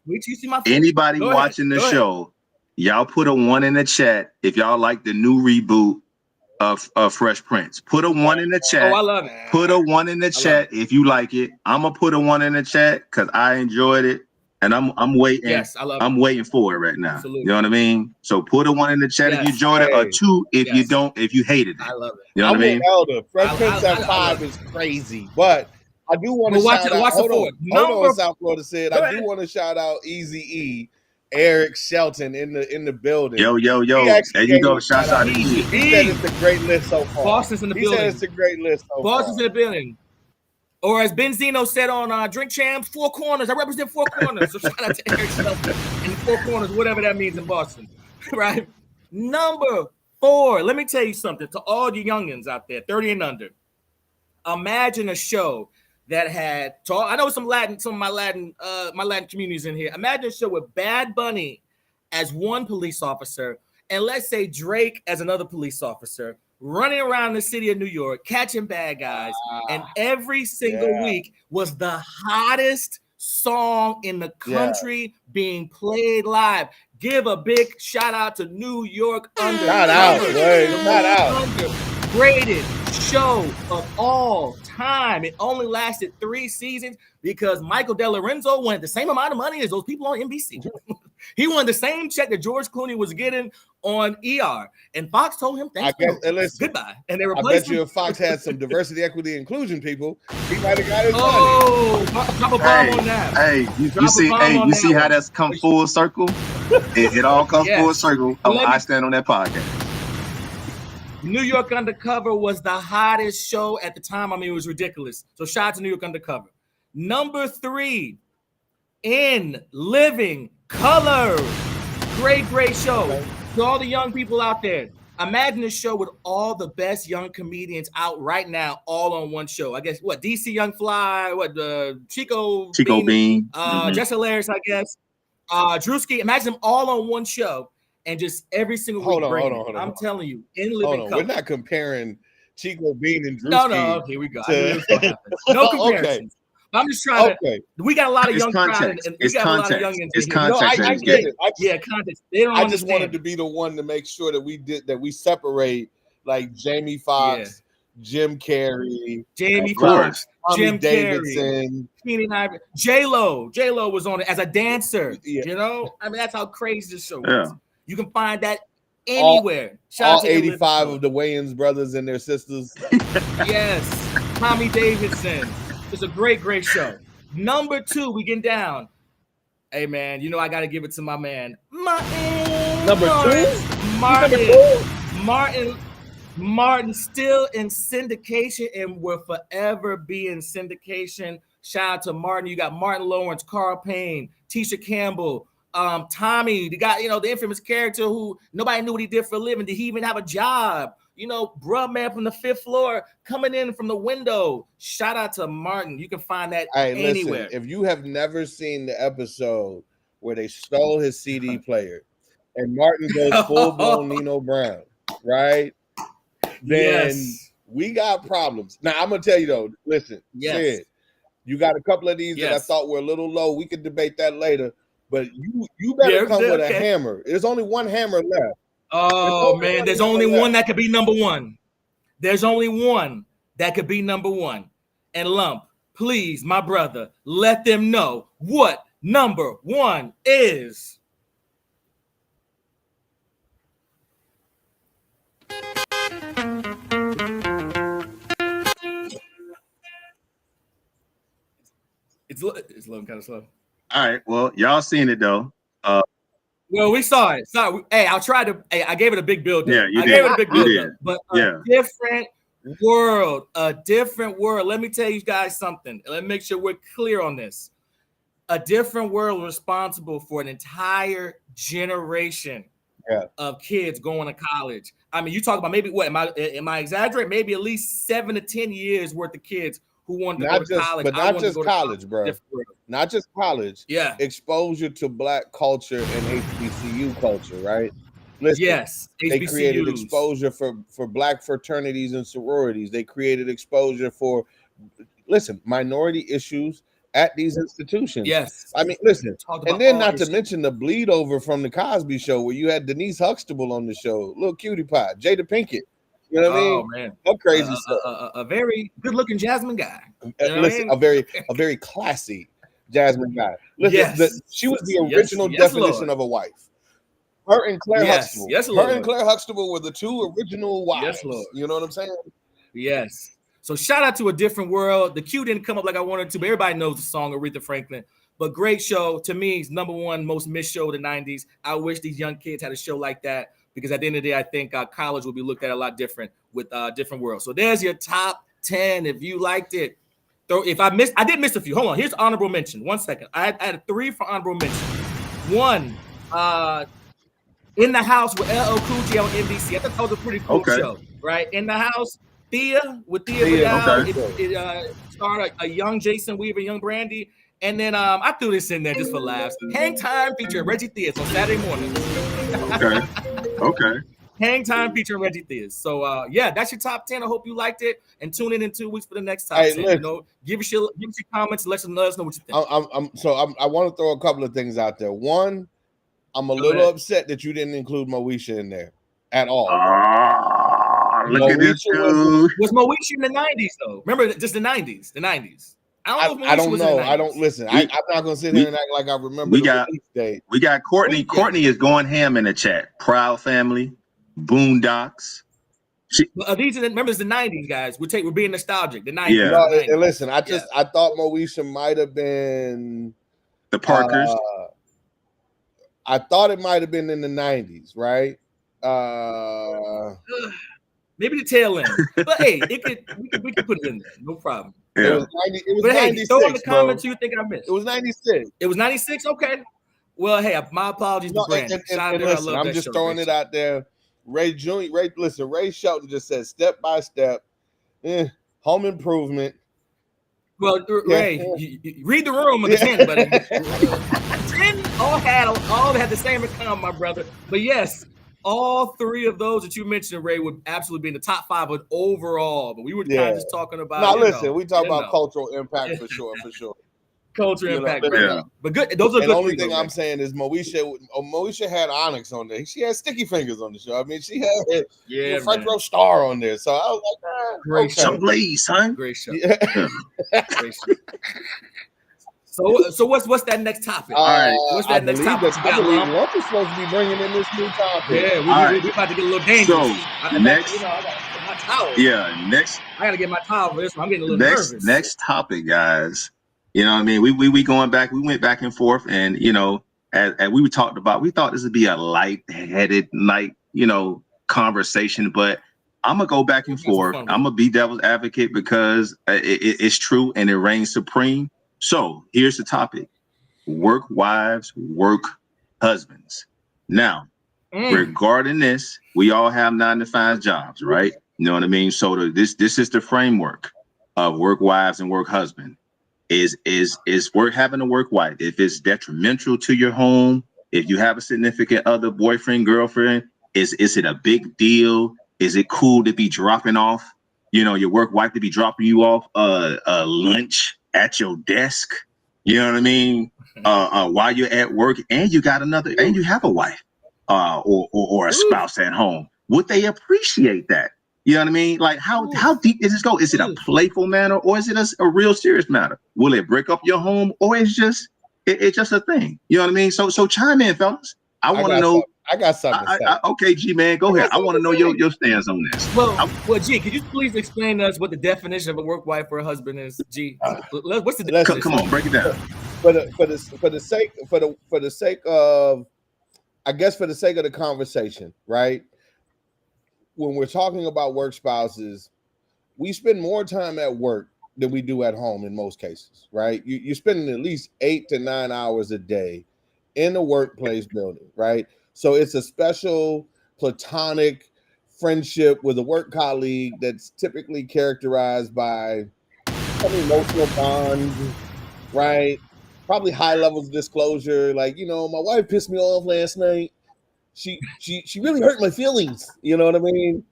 Wait till you see my phone. Anybody watching the show, y'all put a 1 in the chat if y'all like the new reboot of Fresh Prince. Put a 1 in the chat. Oh, I love it. Put a 1 in the chat if you like it. I'm gonna put a 1 in the chat because I enjoyed it. And I'm waiting. Yes, I love it. I'm waiting for it right now. Absolutely. You know what I mean? So put a 1 in the chat if you enjoyed it, or 2 if you don't, if you hated it. I love it. You know what I mean? Elder. Fresh Prince at 5 is crazy, but I do want to shout out. Hold on, South Florida said. I do want to shout out Eazy-E, Eric Shelton in the building. Yo. There you go. Shout out to Easy. He said it's a great list so far. Boston's in the building. He said it's a great list so far. Boston's in the building. Or as Benzino said on Drink Champs, 4 corners. I represent 4 corners. So shout out to Eric Shelton in 4 corners, whatever that means in Boston, right? Number 4. Let me tell you something to all you youngins out there, 30 and under. Imagine a show that had. I know some of my Latin communities in here. Imagine a show with Bad Bunny as one police officer, and let's say Drake as another police officer, running around the city of New York, catching bad guys, and every single week was the hottest song in the country being played live. Give a big shout out to New York Undercover. Shout out. Underrated show of all time. It only lasted 3 seasons because Michael DeLorenzo wanted the same amount of money as those people on NBC. He wanted the same check that George Clooney was getting on ER, and Fox told him, goodbye. And they replaced him. I bet you if Fox had some diversity, equity, inclusion people, he might have got his money. Drop a bomb on that. Hey, you see how that's come full circle? It all comes full circle. I stand on that podcast. New York Undercover was the hottest show at the time. I mean, it was ridiculous. So shout out to New York Undercover. Number 3, In Living Color. Great show. Okay. To all the young people out there, imagine a show with all the best young comedians out right now, all on one show. I guess DC Young Fly, Chico Bean, Just Hilarious, I guess. Drewski. Imagine them all on one show. And just every single week, hold on. I'm telling you, In Living Color. We're not comparing Chico Bean and Drewski. No. Here we go. No comparisons. I'm just trying to. We got a lot of young context. It's context. It's context. I get it. Context. They don't. I just wanted to be the one to make sure that we separate like Jamie Foxx, Jim Carrey, Jamie Of course. Foxx, Tommy Jim Carrey, Davidson. Keenan Ivory, J-Lo was on it as a dancer. Yeah. You know, I mean, that's how crazy this show was. Yeah. You can find that anywhere. Shout All out to 85 of the Wayans brothers and their sisters. Yes, Tommy Davidson. It's a great show. Number 2, we getting down. Hey man, you know I gotta give it to my man, Martin. Number 2? Martin still in syndication and will forever be in syndication. Shout out to Martin. You got Martin Lawrence, Carl Payne, Tisha Campbell, Tommy, the guy, the infamous character who nobody knew what he did for a living. Did he even have a job? Bruh man from the 5th floor coming in from the window. Shout out to Martin. You can find that anywhere. Listen, if you have never seen the episode where they stole his CD player and Martin goes full-blown Nino Brown, right? Then we got problems. Now, I'm going to tell you, though, listen, Sid, you got a couple of these that I thought were a little low. We could debate that later, but you better come with a hammer. There's only one hammer left. Oh, man, there's only one that could be number 1. There's only one that could be number 1. And Lump, please, my brother, let them know what number 1 is. It's looking kind of slow. All right, well, y'all seen it though. Well, we saw it. Hey, I gave it a big build. Yeah, you I did. gave it a big build. But different world, a different world. Let me tell you guys something. Let me make sure we're clear on this. A different world responsible for an entire generation of kids going to college. I mean, you talk about maybe what? Am I exaggerating? Maybe at least 7 to 10 years worth of kids who wanted to go to college. But not just college, bro. Not just college. Yeah. Exposure to Black culture and HBCU culture, right? Listen, yes. They created exposure for Black fraternities and sororities. They created exposure for, minority issues at these institutions. Yes. I mean, listen, and then not to mention the bleed over from the Cosby Show where you had Denise Huxtable on the show, little cutie pie, Jada Pinkett. You know what I mean? Oh man, that crazy stuff. A very good-looking Jasmine guy. A very classy Jasmine guy. Listen, she was the original definition of a wife. Her and Claire Huxtable. Her and Claire Huxtable were the 2 original wives. Yes, Lord. You know what I'm saying? Yes. So shout out to A Different World. The cue didn't come up like I wanted to, but everybody knows the song Aretha Franklin. But great show. To me, it's number 1 most missed show of the 90s. I wish these young kids had a show like that. Because at the end of the day, I think college will be looked at a lot different with Different World. So there's your top 10. If you liked it, I did miss a few. Hold on. Here's honorable mention. 1 second. I had 3 for honorable mention. 1, In the House with LL Cool J on NBC. I thought that was a pretty cool show, right? In the House, Thea with Thea Vidal. It starred a young Jason Weaver, young Brandy. And then I threw this in there just for laughs. Hang Time featuring Reggie Theus on Saturday mornings. Okay. Hang Time featuring Reggie Theus. So that's your top 10. I hope you liked it. And tune in 2 weeks for the next top 10. Listen, give us your comments and let us know what you think. I want to throw a couple of things out there. One, I'm a little upset that you didn't include Moesha in there at all. Look at this dude. Was Moesha in the 90s though? Remember, just the 90s. The 90s. I don't know. I don't listen. I'm not gonna sit here and act like I remember. We got Courtney. Courtney is going ham in the chat. Proud Family, Boondocks. These are remember it's the 90s, guys. We're being nostalgic. The 90s. Yeah. No, and listen, I thought Moesha might have been the Parkers. I thought it might have been in the 90s, right? Maybe the tail end. But hey, we could put it in there. No problem. Yeah. It was 96, throw in the comments who you think I missed. It was 96. It was 96? Okay. Well, hey, my apologies to Brandon. Listen, I'm just throwing it out there. Ray Shelton just said step by step, home improvement. Well, Ray, you read the room of the 10, buddy. 10 all had the same income, my brother. But yes, all 3 of those that you mentioned, Ray, would absolutely be in the top 5 of overall. But we were kind of just talking about. Now, listen, we talk about cultural impact for sure. Culture You know, impact, brother. Yeah. But good. Those are And good. the only for you, thing though, I'm Rick. saying is Moesha had Onyx on there. She had Sticky Fingers on the show. I mean, she had Yeah, front man. row star on there. So I was like, Great okay. Some blaze, son. Great show. Yeah. Great show. So what's that next topic? right. What's I that next believe topic? that You got, Mom? Lump is supposed to be bringing in this new topic. Yeah, we about to get a little dangerous. So next, I gotta get my towel. yeah, next. I gotta get my towel for this one. I'm getting a little nervous. Next topic, guys. You know what I mean? We going back, we went back and forth, and you know, as we talked about, we thought this would be a light-headed, conversation, but I'm gonna go back and forth. I'm gonna be devil's advocate because it's true and it reigns supreme. So here's the topic: work wives, work husbands. Now, regarding this, we all have 9-to-5 jobs, right? You know what I mean? So this is the framework of work wives and work husband. Is work having a work wife? If it's detrimental to your home, if you have a significant other, boyfriend, girlfriend, is it a big deal? Is it cool to be dropping off, your work wife to be dropping you off lunch at your desk? You know what I mean? While you're at work and you have a wife or a spouse at home. Would they appreciate that? You know what I mean? Like how deep does this go? Is it a playful manner or is it a real serious matter? Will it break up your home or it's just a thing? You know what I mean? So chime in, fellas. I want to know. I got something to say. Okay, G man, go ahead. I want to know your stance on this. Well, G, could you please explain to us what the definition of a work wife or a husband is? G, what's the definition? Come on, break it down. For the sake of, I guess, for the sake of the conversation, right? When we're talking about work spouses, we spend more time at work than we do at home in most cases, right? You're spending at least 8 to 9 hours a day in a workplace building, right? So it's a special platonic friendship with a work colleague that's typically characterized by some emotional bonds, right? Probably high levels of disclosure, like, my wife pissed me off last night. She really hurt my feelings. You know what I mean?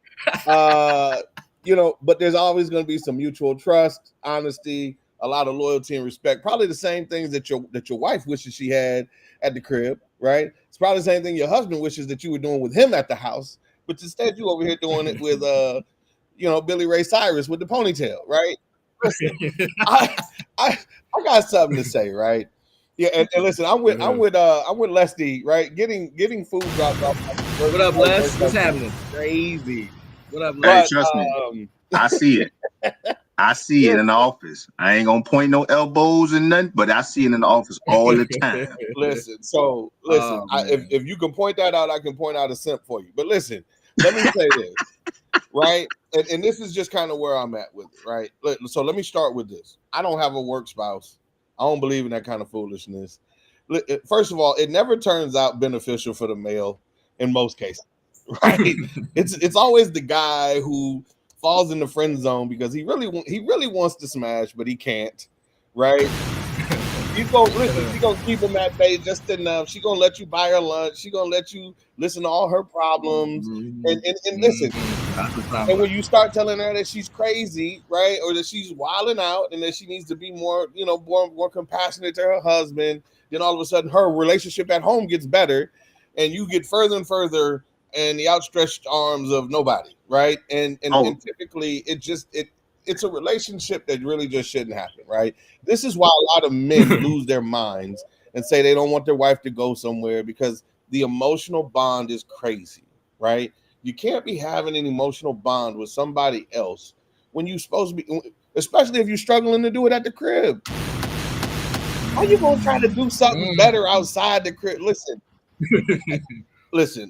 But there's always going to be some mutual trust, honesty, a lot of loyalty and respect. Probably the same things that your wife wishes she had at the crib, right? It's probably the same thing your husband wishes that you were doing with him at the house, but instead you over here doing it with Billy Ray Cyrus with the ponytail, right? Listen, I got something to say, right? Yeah, and listen, I'm with Leslie, right? Getting food dropped off. What up, Les? What's happening? Crazy. What up, Les? Hey, trust me, I see it. I see it in the office. I ain't gonna point no elbows and nothing, but I see it in the office all the time. Listen, if you can point that out, I can point out a simp for you. But listen, let me say this, right? And this is just kind of where I'm at with it, right? So let me start with this. I don't have a work spouse. I don't believe in that kind of foolishness. First of all, it never turns out beneficial for the male in most cases, right? It's always the guy who falls in the friend zone because he really wants to smash, but he can't, right? She's gonna keep him at bay just enough. She's gonna let you buy her lunch. She's gonna let you listen to all her problems and listen. And when you start telling her that she's crazy, right, or that she's wilding out and that she needs to be more compassionate to her husband, then all of a sudden her relationship at home gets better, and you get further and further in the outstretched arms of nobody, right? And typically it's a relationship that really just shouldn't happen, right? This is why a lot of men lose their minds and say they don't want their wife to go somewhere because the emotional bond is crazy, right? You can't be having an emotional bond with somebody else when you're supposed to be, especially if you're struggling to do it at the crib. How you gonna try to do something better outside the crib? Listen.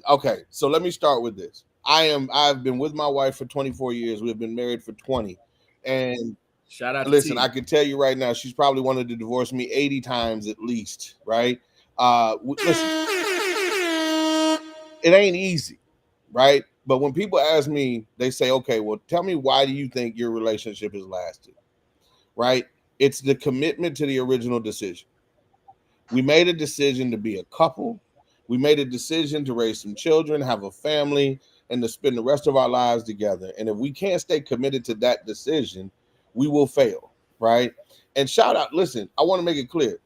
Okay, so let me start with this. I've been with my wife for 24 years. We've been married for 20. And shout out. Listen, I can tell you right now, she's probably wanted to divorce me 80 times at least, right? Listen, it ain't easy, right? But when people ask me, they say, okay, well, tell me, why do you think your relationship has lasted, right? It's the commitment to the original decision. We made a decision to be a couple. We made a decision to raise some children, have a family, and to spend the rest of our lives together. And if we can't stay committed to that decision, we will fail, right? And shout out, listen, I want to make it clear.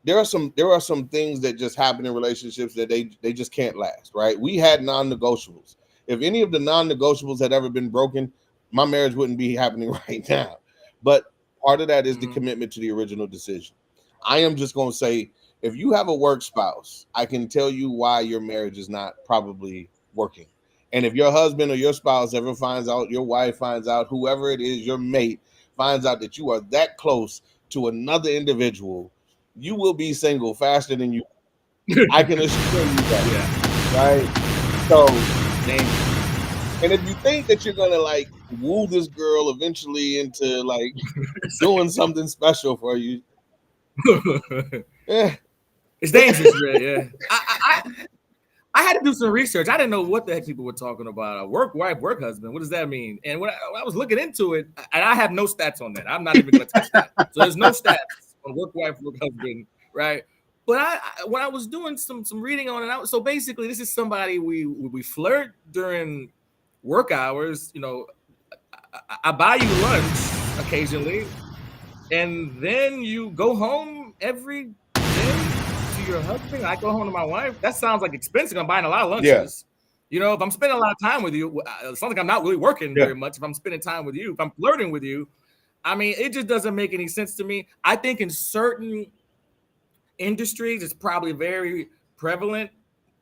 There are some things that just happen in relationships that they just can't last, right? We had non-negotiables. If any of the non-negotiables had ever been broken, my marriage wouldn't be happening right now. But part of that is the commitment to the original decision. I am just going to say, if you have a work spouse, I can tell you why your marriage is not probably working. And if your husband or your spouse ever finds out, your wife finds out, whoever it is, your mate finds out that you are that close to another individual, you will be single faster than you. I can assure you that. Yeah. Right? So, and if you think that you're going to like woo this girl eventually into like doing something special for you, it's dangerous, right? Yeah. I had to do some research. I didn't know what the heck people were talking about. A work wife, work husband. What does that mean? And when I was looking into it, and I have no stats on that. I'm not even going to touch that. So there's no stats on work wife, work husband, right? But when I was doing some reading on it, so basically this is somebody we flirt during work hours. You know, I buy you lunch occasionally, and then you go home every day to your husband. I go home to my wife. That sounds like expensive. I'm buying a lot of lunches. Yeah. You know, if I'm spending a lot of time with you, it sounds like I'm not really working very much. If I'm spending time with you, if I'm flirting with you, I mean, it just doesn't make any sense to me. I think in certain industries, it's probably very prevalent.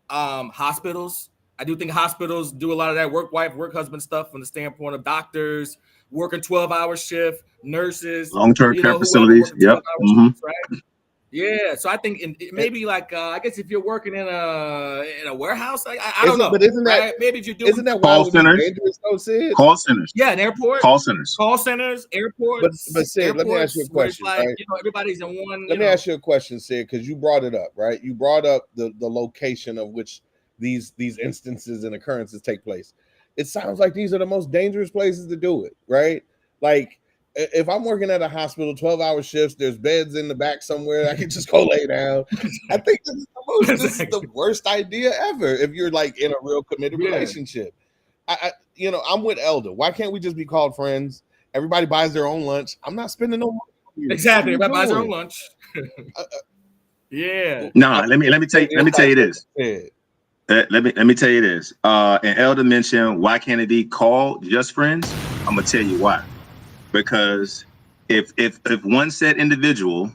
Hospitals. I do think hospitals do a lot of that work wife, work husband stuff from the standpoint of doctors working 12-hour shift, nurses, long-term care facilities. Yep. Shifts, right? Yeah. So I think maybe like I guess if you're working in a warehouse, I don't know. But isn't that right? Maybe if you're doing call centers? Call centers. Yeah, an airport. Call centers, airports. But Sid, let me ask you a question. Like, right? You know, everybody's in one. Let me ask you a question, Sid, because you brought it up, right? You brought up the location of which these instances and occurrences take place. It sounds like these are the most dangerous places to do it, right? Like if I'm working at a hospital, 12-hour shifts, there's beds in the back somewhere, I can just go lay down. I think this is the worst idea ever if you're like in a real committed relationship. I'm with Elder. Why can't we just be called friends? Everybody buys their own lunch. I'm not spending no money. Exactly. Everybody buys their own lunch. Nah, let me tell you this. Let me tell you this. And Elder mentioned, why can't it be called just friends? I'm gonna tell you why. Because if one said individual,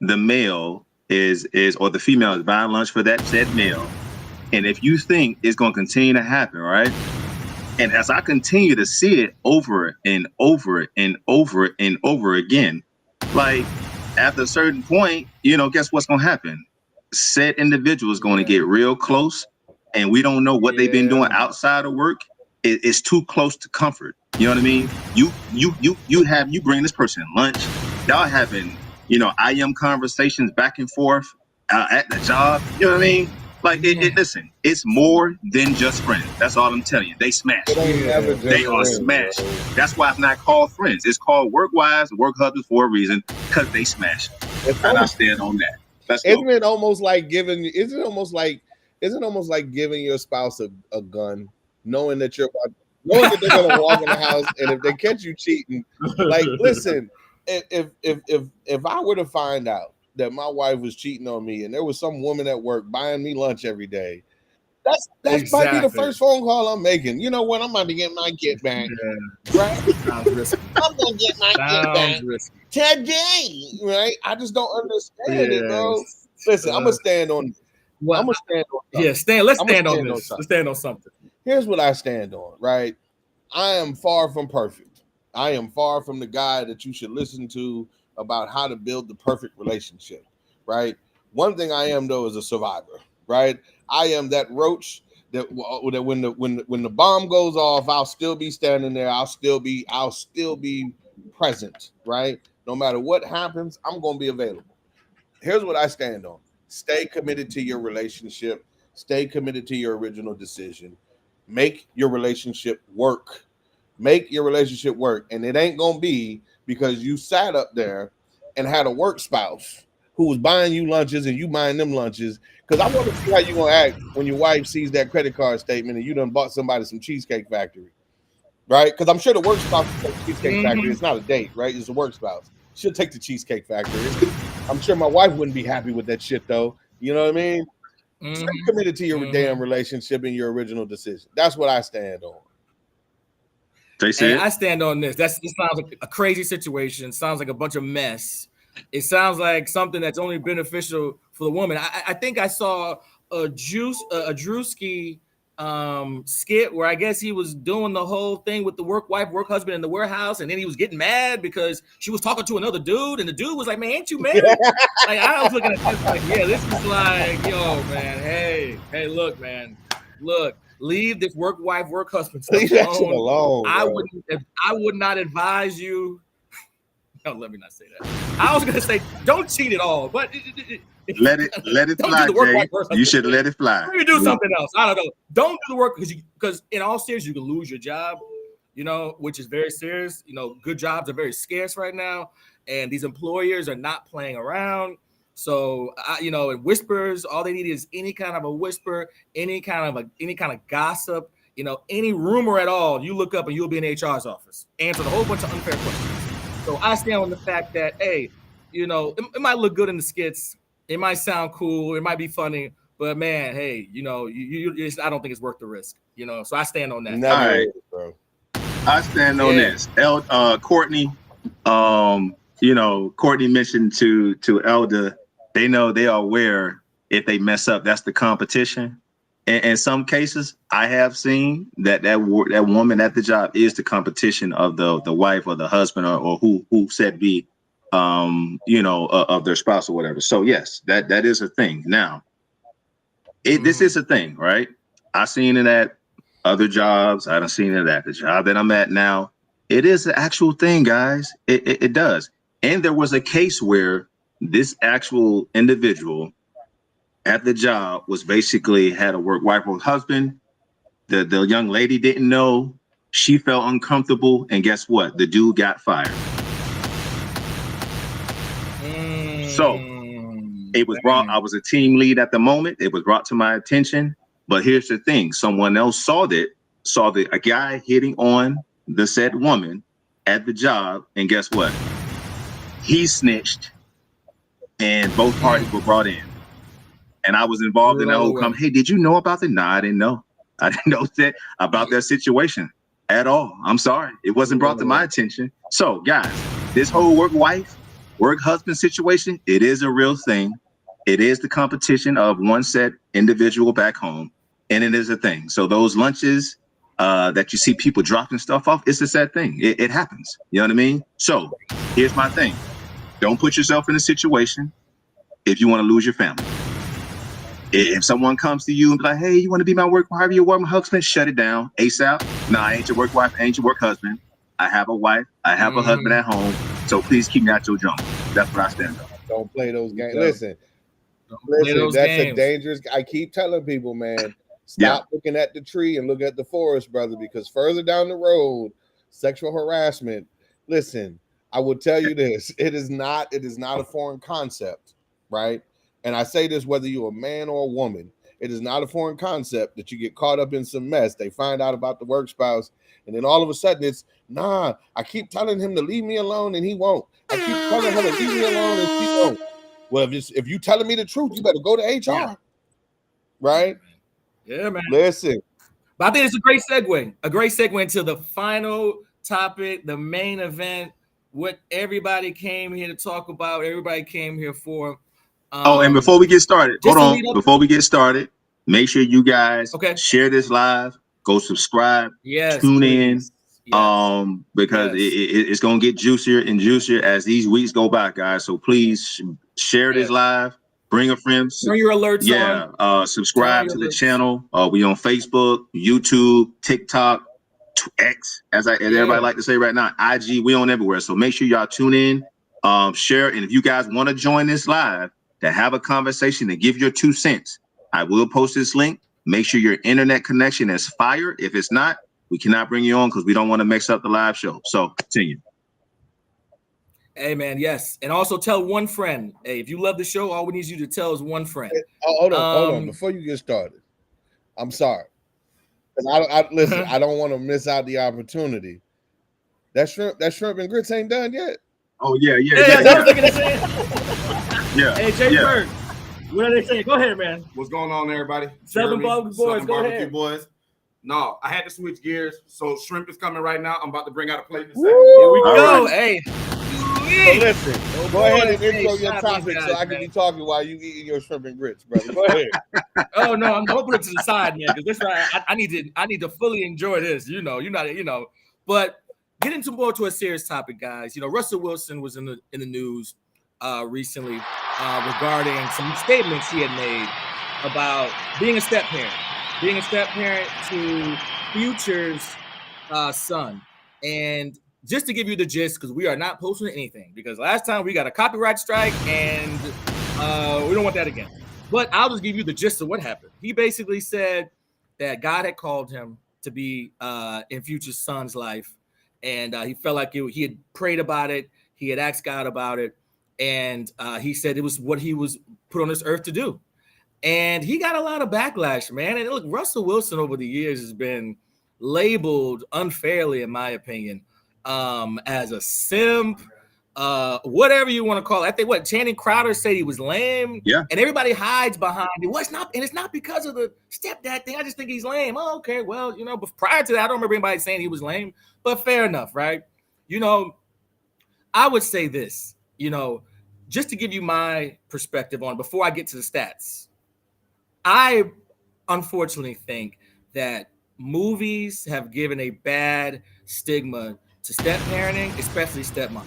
the male is or the female is buying lunch for that said male, and if you think it's gonna continue to happen, right? And as I continue to see it over and over and over and over again, like after a certain point, guess what's gonna happen? Said individual is going to get real close, and we don't know what they've been doing outside of work. It's too close to comfort. You know what I mean? You bring this person lunch. Y'all having, I am conversations back and forth at the job. You know what I mean? Like, listen, it's more than just friends. That's all I'm telling you. They smash. They are smashed. That's why it's not called friends. It's called work wives and work husbands for a reason, because they smash. And I stand on that. Isn't it almost like giving your spouse a gun, knowing that they're gonna walk in the house, and if they catch you cheating, like, listen, if I were to find out that my wife was cheating on me and there was some woman at work buying me lunch every day, that's might be the first phone call I'm making. You know what? I'm about to get my get back. Right? Sounds risky. I'm gonna get my get back today. Right? I just don't understand it, bro. Listen, I'm gonna stand on. Well, I'm gonna stand on. Let's stand on this. Let's stand on something. Here's what I stand on. Right? I am far from perfect. I am far from the guy that you should listen to about how to build the perfect relationship. Right? One thing I am, though, is a survivor. Right? I am that roach that when the bomb goes off, I'll still be standing there. I'll still be present. Right? No matter what happens, I'm gonna be available. Here's what I stand on. Stay committed to your relationship. Stay committed to your original decision. Make your relationship work. Make your relationship work. And it ain't going to be because you sat up there and had a work spouse who was buying you lunches and you buying them lunches. Because I want to see how you're going to act when your wife sees that credit card statement and you done bought somebody some Cheesecake Factory. Right? Because I'm sure the work spouse is Cheesecake Factory. It's not a date, right? It's a work spouse. she'll take the Cheesecake Factory. I'm sure my wife wouldn't be happy with that shit though. You know what I mean? Stay committed to your damn relationship and your original decision. That's what I stand on. Hey, I stand on this. This sounds like a crazy situation. Sounds like a bunch of mess. It sounds like something that's only beneficial for the woman. I think I saw a Drewski skit where I guess he was doing the whole thing with the work husband in the warehouse, and then he was getting mad because she was talking to another dude, and the dude was like, "Man, ain't you married?" Like I was looking at this like, yeah, this is like, yo, man, hey, look, man, look. Leave this work husband stuff alone. I would not advise you. No, let me not say that. I was gonna say don't cheat at all, but let it fly, Jay. You should let it fly. Maybe do something else. I don't know. Don't do the work because in all seriousness, you can lose your job, which is very serious. Good jobs are very scarce right now, and these employers are not playing around. So, in whispers, all they need is any kind of a whisper, any kind of gossip, any rumor at all. You look up and you'll be in HR's office, answering a whole bunch of unfair questions. So I stand on the fact that, hey, it might look good in the skits, it might sound cool, it might be funny, but man, hey, I don't think it's worth the risk. So I stand on that. All right, bro. I stand on this. Courtney, Courtney mentioned to Elder. They know, they are aware if they mess up, that's the competition. And in some cases, I have seen that woman at the job is the competition of the wife or the husband or who said be, of their spouse or whatever. So yes, that is a thing. Now, this is a thing, right? I've seen it at other jobs. I done seen it at the job that I'm at now. It is an actual thing, guys. It does. And there was a case where this actual individual at the job was basically had a wife or husband. The young lady didn't know. She felt uncomfortable. And guess what? The dude got fired. So it was brought, I was a team lead at the moment. It was brought to my attention. But here's the thing. Someone else saw a guy hitting on the said woman at the job. And guess what? He snitched. And both parties were brought in. And I was involved in that whole come. Hey, did you know about that? No, I didn't know. I didn't know that about that situation at all. I'm sorry. It wasn't brought to my attention. So, guys, this whole work husband situation, it is a real thing. It is the competition of one set individual back home. And it is a thing. So those lunches that you see people dropping stuff off, it's a sad thing. It happens. You know what I mean? So here's my thing. Don't put yourself in a situation if you want to lose your family. If someone comes to you and be like, hey, you want to be my work wife, your work husband, shut it down ASAP. No, I ain't your work wife, I ain't your work husband. I have a wife, I have a husband at home. So please keep me out your junk. That's what I stand on. Don't play those games. Listen, that's a dangerous. I keep telling people, man, stop looking at the tree and look at the forest, brother, because further down the road, sexual harassment. Listen, I will tell you this: it is not a foreign concept, right? And I say this whether you're a man or a woman, it is not a foreign concept that you get caught up in some mess. They find out about the work spouse, and then all of a sudden it's I keep telling him to leave me alone, and he won't. I keep telling her to leave me alone, and she won't. Well, if you telling me the truth, you better go to HR, right? Yeah, man. Listen, but I think it's a great segue into the final topic, the main event. What everybody came here to talk about, everybody came here for. And before we get started, before we get started, make sure you guys share this live, go subscribe, tune in, because it's going to get juicier and juicier as these weeks go by, guys. So please share this live, bring a friend. Turn your alerts on. Subscribe to the channel. We on Facebook, YouTube, TikTok, X, as everybody like to say right now, IG, we on everywhere. So make sure y'all tune in, share. And if you guys want to join this live to have a conversation and give your 2 cents, I will post this link. Make sure your internet connection is fire. If it's not, we cannot bring you on because we don't want to mix up the live show. So continue. Hey, man, yes. And also tell one friend. Hey, if you love the show, all we need you to tell is one friend. Hold on. Before you get started, I'm sorry. Listen, I don't want to miss out the opportunity. That shrimp and grits ain't done yet. Oh yeah. That's what I was thinking of saying. Yeah. Hey, Jay Bird, what are they saying? Go ahead, man. What's going on, everybody? Southern Barbecue Boys, go ahead. Boys. No, I had to switch gears. So shrimp is coming right now. I'm about to bring out a plate in a second. Here we All go. right. Hey. So listen, go ahead and intro your stop topic these so guys, I can man. be talking while you eating your shrimp and grits, brother. Go ahead. Oh no, I'm gonna put it to the side, man, because this I need to fully enjoy this. But getting more to a serious topic, guys. Russell Wilson was in the news recently regarding some statements he had made about being a step parent to Future's son. And just to give you the gist, because we are not posting anything, because last time we got a copyright strike and we don't want that again. But I'll just give you the gist of what happened. He basically said that God had called him to be in Future's son's life, and he felt like he had prayed about it. He had asked God about it, and he said it was what he was put on this earth to do. And he got a lot of backlash, man. And look, Russell Wilson over the years has been labeled unfairly, in my opinion, as a simp, whatever you want to call it. I think Channing Crowder said he was lame. Yeah. And everybody hides behind it. Well, it's not because of the stepdad thing. I just think he's lame. Oh, okay. Well, but prior to that, I don't remember anybody saying he was lame, but fair enough, right? I would say this, just to give you my perspective on before I get to the stats. I unfortunately think that movies have given a bad stigma to step parenting, especially stepmom.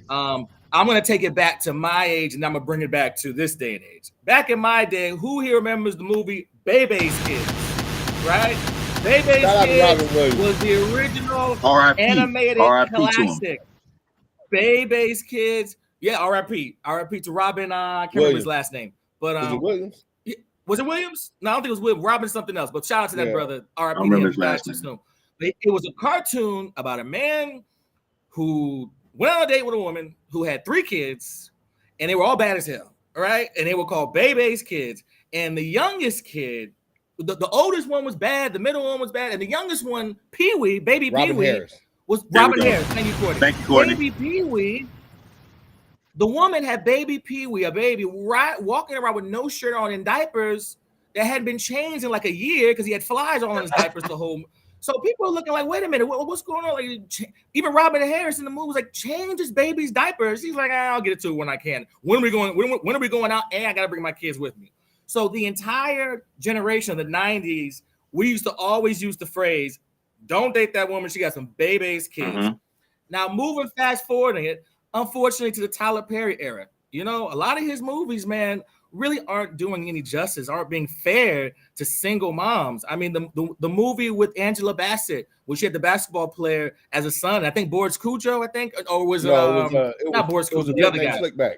I'm going to take it back to my age, and I'm going to bring it back to this day and age. Back in my day, who here remembers the movie Bebe's Kids, right? Bebe's Kids was the original animated classic. Bebe's Kids. Yeah, R.I.P. R.I.P. to Robin. I can't remember his last name. But Was it Williams? Was it Williams? No, I don't think it was Williams. Robin something else. But shout out to that brother. R.I.P. I remember his last name. It was a cartoon about a man who went on a date with a woman who had 3 kids, and they were all bad as hell, all right? And they were called Bebe's Kids. And the youngest kid, the oldest one was bad, the middle one was bad, and the youngest one, Pee-wee, baby Pee-wee, was Robin Harris. Thank you, Courtney. Baby Pee-wee. The woman had baby Pee-wee, a baby, walking around with no shirt on and diapers that hadn't been changed in like a year because he had flies on his diapers the whole. So people are looking like, wait a minute, what's going on? Like, even Robin Harris in the movie was like, change his baby's diapers. He's like, I'll get it to it when I can. When are we going out? And I got to bring my kids with me. So the entire generation of the 90s, we used to always use the phrase, don't date that woman. She got some baby's kids. Mm-hmm. Now, moving fast forwarding it, unfortunately, to the Tyler Perry era, a lot of his movies, man, really aren't doing any justice, aren't being fair to single moms. I mean, the movie with Angela Bassett, where she had the basketball player as a son, I think Boris Cujo, or was not Boris Cujo, the other guy. Slickback.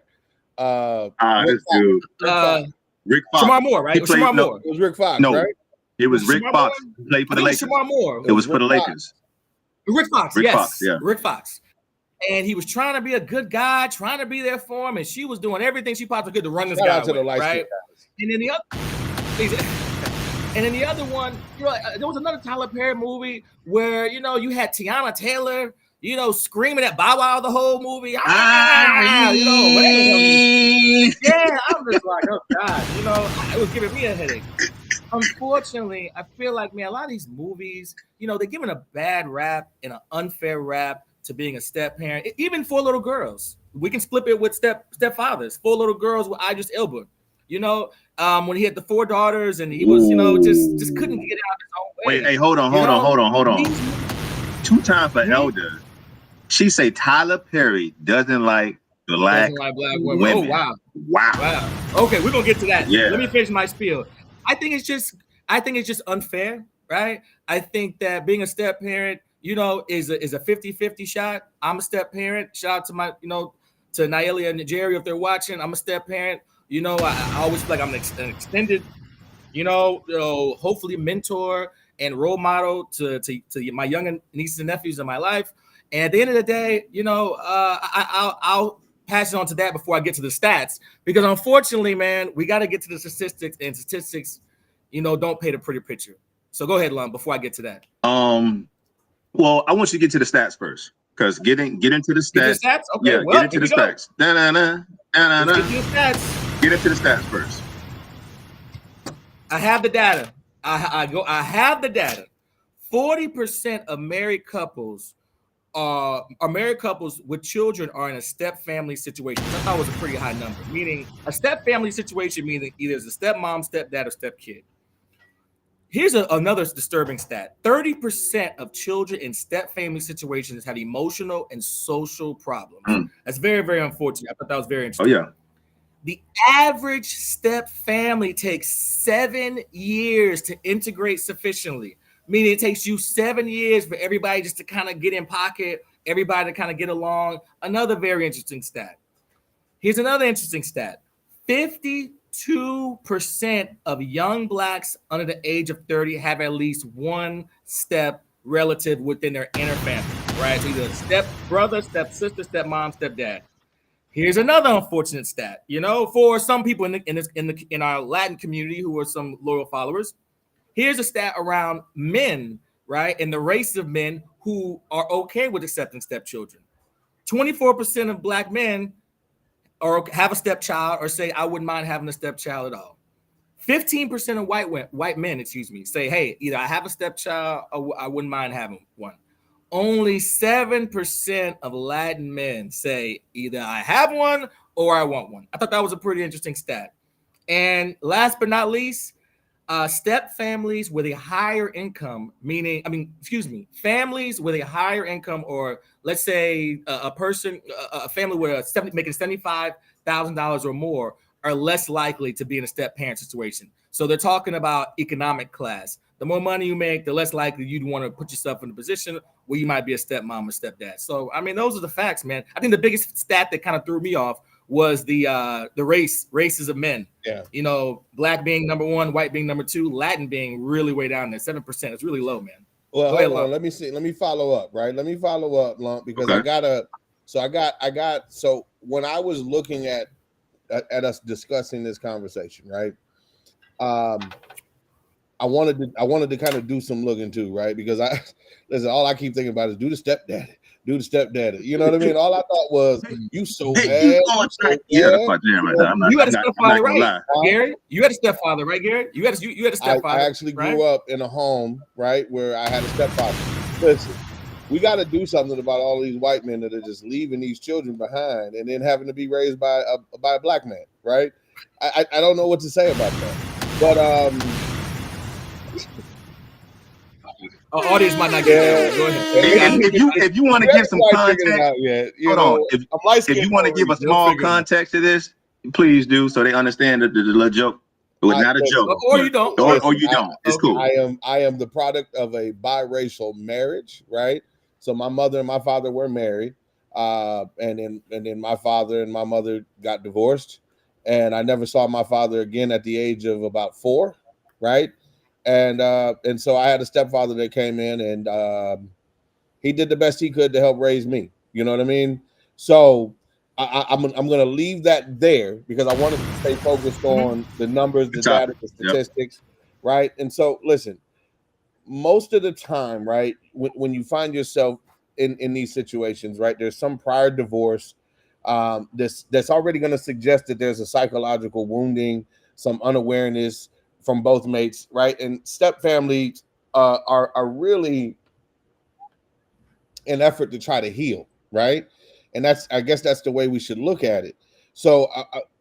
This dude. Rick Fox. Shamar Moore, right? Shamar Moore. It was Rick Fox, no, right? It was Rick Fox. Who played for the Lakers. Shamar Moore. It was for the Lakers. Rick Fox, Rick yes. Fox, yeah. Rick Fox. And he was trying to be a good guy, trying to be there for him, and she was doing everything she possibly could to run this guy away, right? And then the other one, there was another Tyler Perry movie where you had Tiana Taylor, screaming at Bow Wow the whole movie. Yeah, I'm just like, oh God, it was giving me a headache. Unfortunately, I feel like, man, a lot of these movies, they're giving a bad rap and an unfair rap to being a step parent, even for little girls. We can split it with stepfathers. 4 little girls with Idris Elba. When he had the 4 daughters and he was, just couldn't get out his own way. Wait, hey, hold on. 2 times for elder. She say Tyler Perry doesn't like black women. Oh, wow. Okay, we're gonna get to that. Yeah. Let me finish my spiel. I think it's just unfair, right? I think that being a step parent, is a 50-50 shot. I'm a step parent. Shout out to my, to Naelia and Jerry if they're watching. I'm a step parent. I always feel like I'm an extended, hopefully mentor and role model to my young nieces and nephews in my life. And at the end of the day, I'll pass it on to that before I get to the stats, because unfortunately, man, we got to get to the statistics, and statistics, don't paint a pretty picture. So go ahead, Lum, before I get to that. Well, I want you to get to the stats first, because get into the stats. Get to the stats? Okay, yeah, well, get into the stats. Let's get to the stats. Get into the stats first. I have the data. I have the data. 40% of married couples with children are in a step family situation. I thought it was a pretty high number. Meaning a step family situation meaning either it's a stepmom, stepdad, or stepkid. Here's another disturbing stat. 30% of children in step family situations have emotional and social problems. That's very, very unfortunate. I thought that was very interesting. Oh, yeah. The average step family takes 7 years to integrate sufficiently, meaning it takes you 7 years for everybody just to kind of get in pocket, everybody to kind of get along. Another very interesting stat. Here's another interesting stat. 52% of young Blacks under the age of 30 have at least one step relative within their inner family, right? So either step brother, step sister, step mom, step dad. Here's another unfortunate stat. You know, for some people in our Latin community who are some loyal followers, here's a stat around men, right? And the race of men who are okay with accepting stepchildren. 24% of Black men or have a stepchild or say, I wouldn't mind having a stepchild at all. 15% of white men, say, hey, either I have a stepchild or I wouldn't mind having one. Only 7% of Latin men say either I have one or I want one. I thought that was a pretty interesting stat. And last but not least, step families with a higher income, families with a higher income, or let's say a family with making $75,000 or more are less likely to be in a step parent situation. So they're talking about economic class. The more money you make, the less likely you'd want to put yourself in a position where you might be a stepmom or stepdad. So, I mean, those are the facts, man. I think the biggest stat that kind of threw me off was the races of men. Yeah. You know, Black being number one, white being number two, Latin being really way down there. 7%. It's really low, man. Well, hold on. Let me see. Let me follow up, right? Let me follow up, Lump, because okay. So when I was looking at us discussing this conversation, right? I wanted to kind of do some looking too, right? Because all I keep thinking about is do the stepdaddy. You know what I mean? All I thought was you so bad. Yeah, that's my jam right now. You had a stepfather, right, Gary? You had a stepfather, right, Gary? You had a stepfather. I actually grew up in a home, right, where I had a stepfather. Listen, we got to do something about all these white men that are just leaving these children behind and then having to be raised by a Black man, right? I don't know what to say about that, but audience might not get that. Go ahead. If you want to give some context, hold on. If you want to give a small context to this, please do, so they understand the little joke. Well, not a joke, or you don't, or you don't. It's cool. I am the product of a biracial marriage, right? So my mother and my father were married, and then my father and my mother got divorced, and I never saw my father again at the age of about 4, right? And so I had a stepfather that came in, and he did the best he could to help raise me. You know what I mean? So I'm going to leave that there because I wanted to stay focused on the numbers, the data, the statistics, right? And so, listen, most of the time, right, when you find yourself in these situations, right, there's some prior divorce that's already going to suggest that there's a psychological wounding, some unawareness from both mates, right? And step families are really an effort to try to heal, right? And I guess that's the way we should look at it. So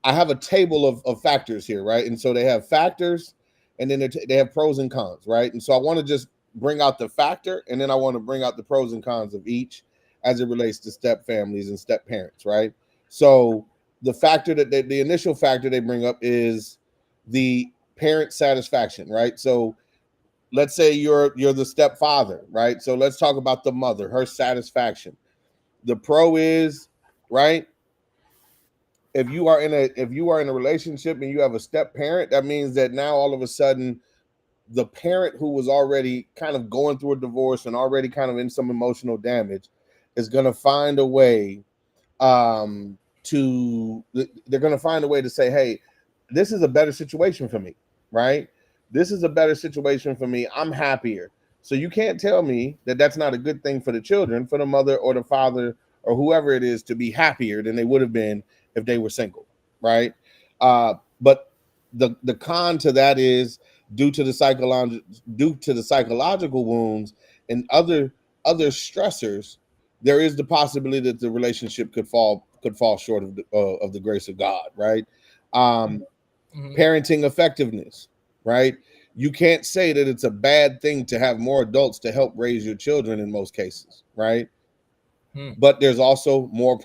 I have a table of factors here, right? And so they have factors, and then they have pros and cons, right? And so I want to just bring out the factor, and then I want to bring out the pros and cons of each as it relates to step families and step parents, right? So the factor the initial factor they bring up is the parent satisfaction, right? So let's say you're the stepfather, right? So let's talk about the mother, her satisfaction. The pro is, right, if you are in a relationship and you have a step parent, that means that now all of a sudden the parent who was already kind of going through a divorce and already kind of in some emotional damage is going to find a way to say, hey, this is a better situation for me, right? This is a better situation for me. I'm happier. So you can't tell me that that's not a good thing for the children, for the mother or the father or whoever it is to be happier than they would have been if they were single, right? But the con to that is due to the psychological wounds and other stressors, there is the possibility that the relationship could fall short of the grace of God, right? Parenting effectiveness, right? You can't say that it's a bad thing to have more adults to help raise your children in most cases, right? But there's also more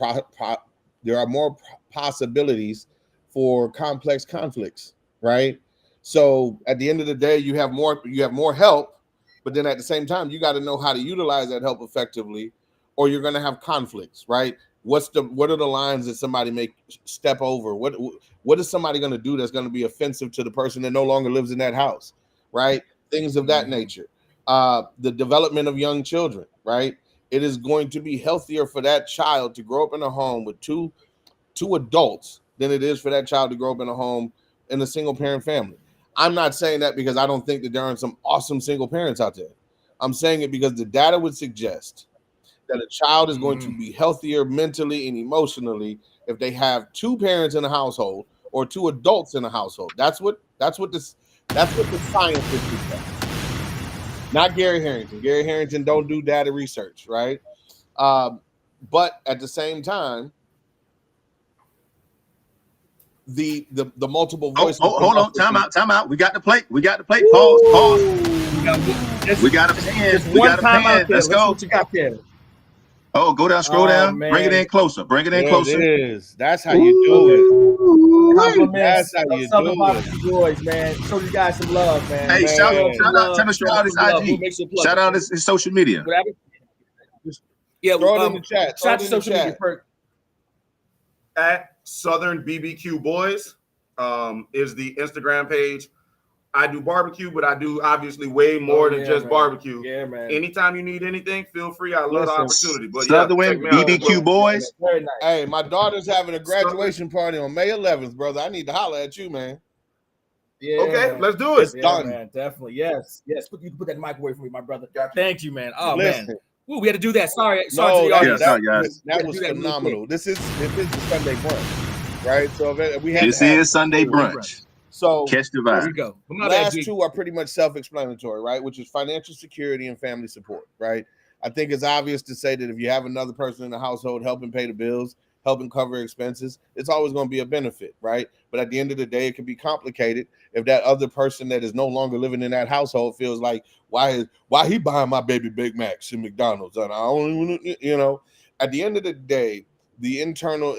possibilities for complex conflicts, right? So at the end of the day, you have more help, but then at the same time, you got to know how to utilize that help effectively, or you're going to have conflicts, right? What are the lines that somebody may step over? What is somebody going to do that's going to be offensive to the person that no longer lives in that house, right? Things of that nature. The development of young children, right? It is going to be healthier for that child to grow up in a home with two adults than it is for that child to grow up in a home in a single parent family. I'm not saying that because I don't think that there aren't some awesome single parents out there. I'm saying it because the data would suggest that a child is going to be healthier mentally and emotionally if they have two parents in a household or two adults in a household. That's what the science would suggest. Not Gary Harrington. Gary Harrington don't do data research, right? But at the same time, the multiple voices. Hold on, time out. We got the plate. Pause. We got a pen. Let's go. What you got there? Oh, go down, scroll down. Man. Bring it in closer. It is. That's how you do it. Compliments. That's how you do it. Boys, man. Show you guys some love, man. Hey, shout out his IG. Shout out his social media. Yeah, throw it in the chat. Shout out to social media. At Southern BBQ Boys is the Instagram page. I do barbecue, but I do obviously way more than just barbecue. Yeah, man. Anytime you need anything, feel free. I love the opportunity. But Southern BBQ Boys. Very nice. Hey, my daughter's having a graduation party on May 11th, brother. I need to holler at you, man. Yeah. Okay, let's do it. It's done. Man, definitely. Yes. You can put that mic away from me, my brother. Thank you, man. Oh, Listen. man. Ooh, we had to do that. Sorry to the audience. That was phenomenal. This is the Sunday brunch, right? So this is Sunday brunch. So catch the vibe. Here we go. Last two are pretty much self-explanatory, right? Which is financial security and family support, right? I think it's obvious to say that if you have another person in the household helping pay the bills, helping cover expenses, it's always going to be a benefit, right? But at the end of the day, it can be complicated if that other person that is no longer living in that household feels like, why he buying my baby Big Macs in McDonald's? And I only, at the end of the day, the internal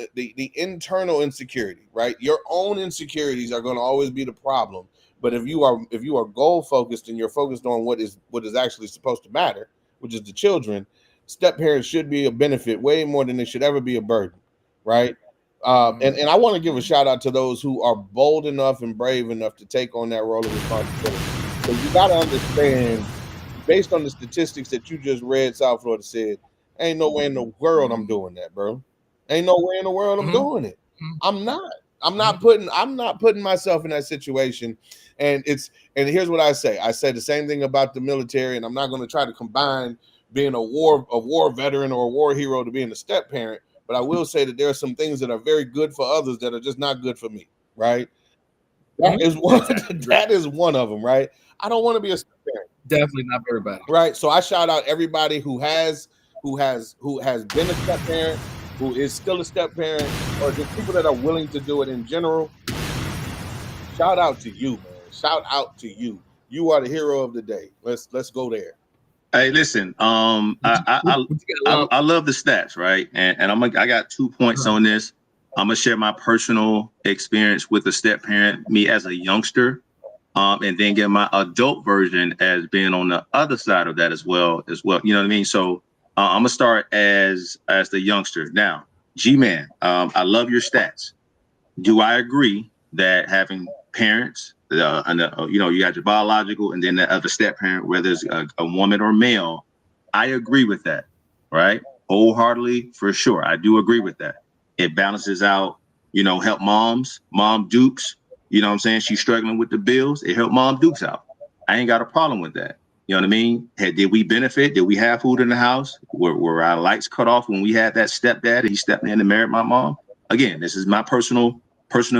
insecurity, right? Your own insecurities are going to always be the problem. But if you are goal focused and you're focused on what is actually supposed to matter, which is the children, step parents should be a benefit way more than they should ever be a burden, right? And I want to give a shout out to those who are bold enough and brave enough to take on that role of responsibility. So you got to understand, based on the statistics that you just read, South Florida said, ain't no way in the world I'm doing that, bro. Ain't no way in the world I'm doing it. I'm not putting myself in that situation. And here's what I say. I say the same thing about the military, and I'm not going to try to combine being a war veteran or a war hero to being a step parent. But I will say that there are some things that are very good for others that are just not good for me, right? That is one of them, right? I don't want to be a step parent. Definitely not for everybody. Right. So I shout out everybody who has been a step parent, who is still a step parent, or just people that are willing to do it in general. Shout out to you, man. Shout out to you. You are the hero of the day. Let's go there. Hey, listen. I love the stats, right? And I got 2 points on this. I'm gonna share my personal experience with a step parent, me as a youngster, and then get my adult version as being on the other side of that as well. You know what I mean? So I'm gonna start as the youngster. Now, G-Man, I love your stats. Do I agree that having parents, you got your biological and then the other step parent, whether it's a woman or male, I agree with that, right? Wholeheartedly, for sure. I do agree with that. It balances out, help mom dukes, you know what I'm saying? She's struggling with the bills. It helped mom dukes out. I ain't got a problem with that. You know what I mean? Did we benefit? Did we have food in the house? Were our lights cut off when we had that stepdad and he stepped in and married my mom? Again, this is my personal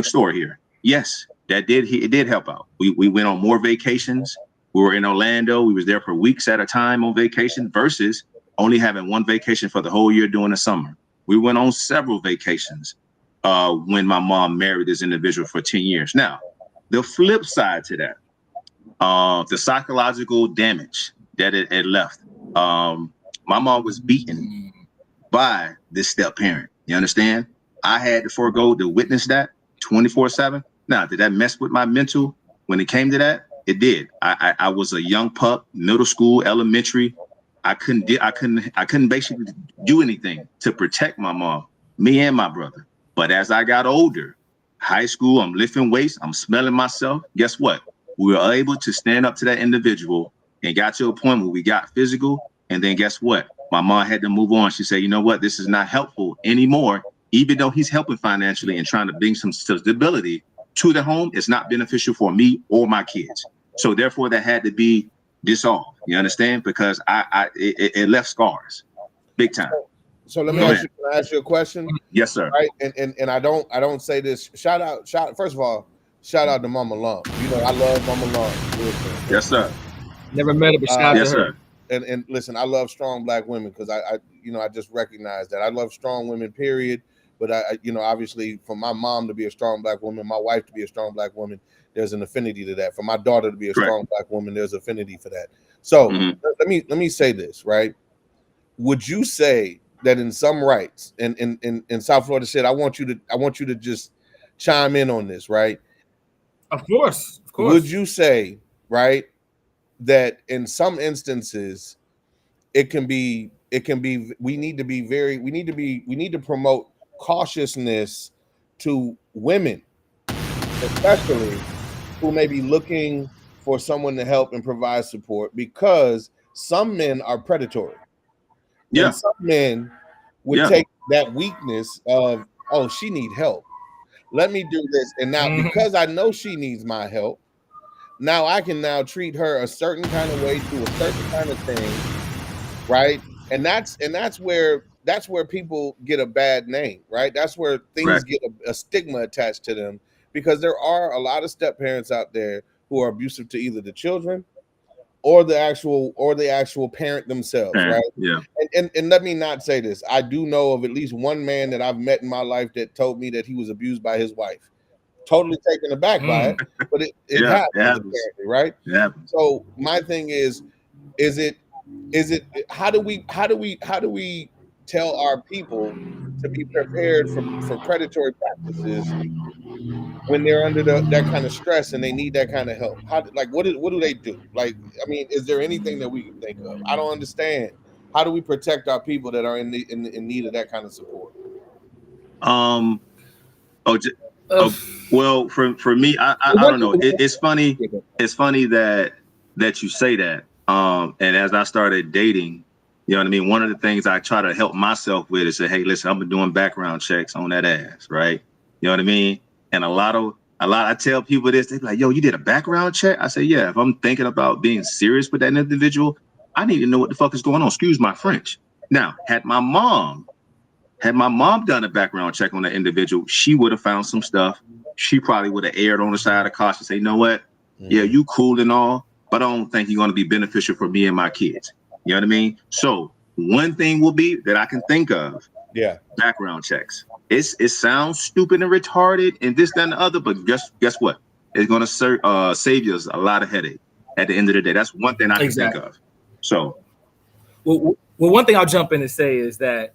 story here. Yes, it did help out. We went on more vacations. We were in Orlando. We was there for weeks at a time on vacation versus only having one vacation for the whole year during the summer. We went on several vacations when my mom married this individual for 10 years. Now, the flip side to that, the psychological damage that it left. My mom was beaten by this step parent. You understand? I had to forego to witness that 24/7. Now, did that mess with my mental when it came to that? It did. I was a young pup, middle school, elementary. I couldn't basically do anything to protect my mom, me and my brother. But as I got older, high school, I'm lifting weights, I'm smelling myself. Guess what? We were able to stand up to that individual and got to a point where we got physical. And then guess what? My mom had to move on. She said, you know what? This is not helpful anymore. Even though he's helping financially and trying to bring some stability to the home, it's not beneficial for me or my kids. So therefore, that had to be dissolved. You understand? Because it left scars, big time. So let me ask you a question. Yes, sir. Right, and I don't say this. Shout out. First of all, shout out to Mama Lum. You know I love Mama Lum. Yes, sir. Never met her, but shout out to her. Sir. And listen, I love strong Black women because I just recognize that I love strong women. Period. But I obviously, for my mom to be a strong Black woman, my wife to be a strong Black woman, there's an affinity to that. For my daughter to be a strong Black woman, there's affinity for that. So let me say this, right? Would you say that in some rights, and in South Florida said, I want you to just chime in on this, right? Of course. Would you say, right, that in some instances we need to promote cautiousness to women, especially who may be looking for someone to help and provide support, because some men are predatory. Yeah. And some men would take that weakness of, oh, she need help. Let me do this. And now because I know she needs my help, now I can now treat her a certain kind of way, do a certain kind of thing, right? And that's where people get a bad name, right? That's where things get a stigma attached to them, because there are a lot of step parents out there who are abusive to either the children or the actual parent themselves, right? Yeah. And let me not say this. I do know of at least one man that I've met in my life that told me that he was abused by his wife. Totally taken aback by it, but it happens, apparently, right? Yeah. So my thing is it how do we tell our people to be prepared for predatory practices when they're under that kind of stress and they need that kind of help? What do they do? Like, I mean, is there anything that we can think of? I don't understand. How do we protect our people that are in need of that kind of support? Well, for me, I don't know. It's funny. It's funny that you say that. And as I started dating, you know what I mean? One of the things I try to help myself with is say, hey, listen, I've been doing background checks on that ass, right? You know what I mean? And a lot I tell people this, they're like, yo, you did a background check? I say, yeah, if I'm thinking about being serious with that individual, I need to know what the fuck is going on. Excuse my French. Now, had my mom done a background check on that individual, she would have found some stuff. She probably would have erred on the side of caution, say, you know what? Yeah, you cool and all, but I don't think you're going to be beneficial for me and my kids. You know what I mean? So one thing will be that I can think of. Yeah. Background checks. It sounds stupid and retarded and this, that, and the other, but guess what? It's going to save you a lot of headache at the end of the day. That's one thing I can think of. So. Well, one thing I'll jump in and say is that,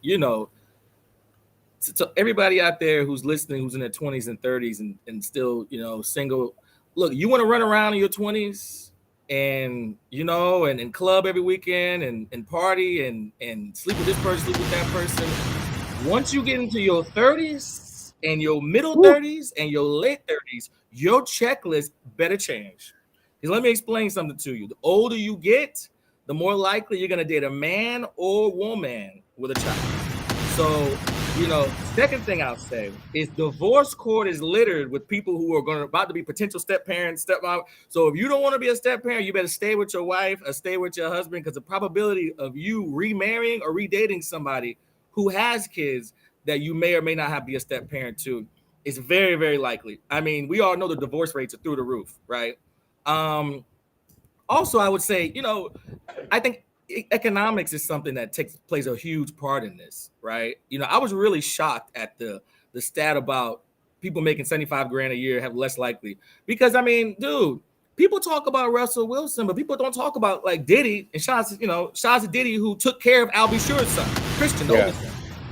so everybody out there who's listening, who's in their 20s and 30s and still, single, look, you want to run around in your 20s and, and club every weekend and party and sleep with this person, sleep with that person. Once you get into your 30s and your middle 30s and your late 30s, your checklist better change. Because let me explain something to you. The older you get, the more likely you're going to date a man or woman with a child. So Second thing I'll say is divorce court is littered with people who are about to be potential step parents, stepmom. So if you don't want to be a step parent, you better stay with your wife or stay with your husband, because the probability of you remarrying or redating somebody who has kids that you may or may not have to be a step parent to is very, very likely. I mean, we all know the divorce rates are through the roof, right? Also, I would say, I think economics is something that plays a huge part in this, right? I was really shocked at the stat about people making 75 grand a year have less likely, because I mean, dude, people talk about Russell Wilson, but people don't talk about like Diddy and shots to Diddy, who took care of Al B. Sure's son, Christian. Yeah.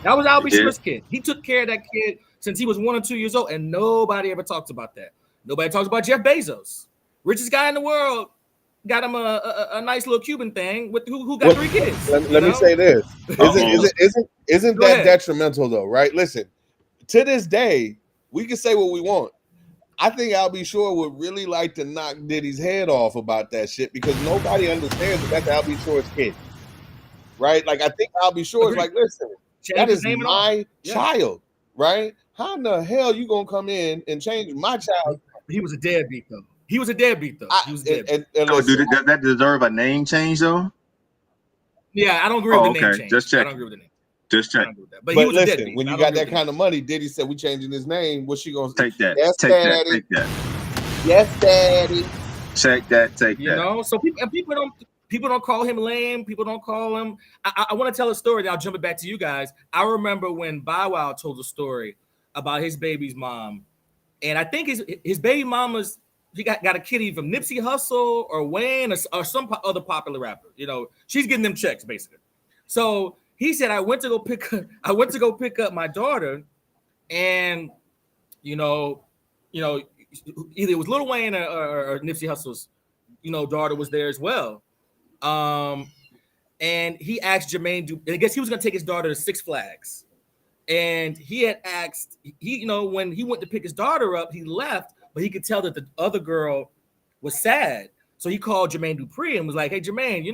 That was Al B. Sure's kid. He took care of that kid since he was 1 or 2 years old, and nobody ever talks about that. Nobody talks about Jeff Bezos, richest guy in the world. Got him a nice little Cuban thing with who got 3 kids. Let me say this: isn't that detrimental though? Right? Listen, to this day, we can say what we want. I think Al B. Sure would really like to knock Diddy's head off about that shit, because nobody understands that that's Al B. Sure's kid, right? Like, I think Al B. Sure is like, listen, that is my child, right? How in the hell you gonna come in and change my child? He was a deadbeat though. He was a deadbeat though. He was a deadbeat. Does that deserve a name change though? Yeah, I don't agree with the name change. Just check. I don't agree with the name. Just check. But he was listen, a deadbeat. When you got that kind of money, Diddy said, we changing his name. What's she gonna take that? Yes, take daddy. That. Take that. Yes, daddy. Check that. Take that. You know, so people don't call him lame. People don't call him. I want to tell a story. Then I'll jump it back to you guys. I remember when Bow Wow told a story about his baby's mom, and I think his baby mama's. He got a kitty from Nipsey Hussle or Wayne or some other popular rapper. She's getting them checks basically. So he said, I went to go pick up my daughter, and either it was Lil Wayne or Nipsey Hussle's daughter was there as well. And he asked Jermaine, I guess he was gonna take his daughter to Six Flags, and he had asked when he went to pick his daughter up, he left. But he could tell that the other girl was sad. So he called Jermaine Dupri and was like, hey, Jermaine,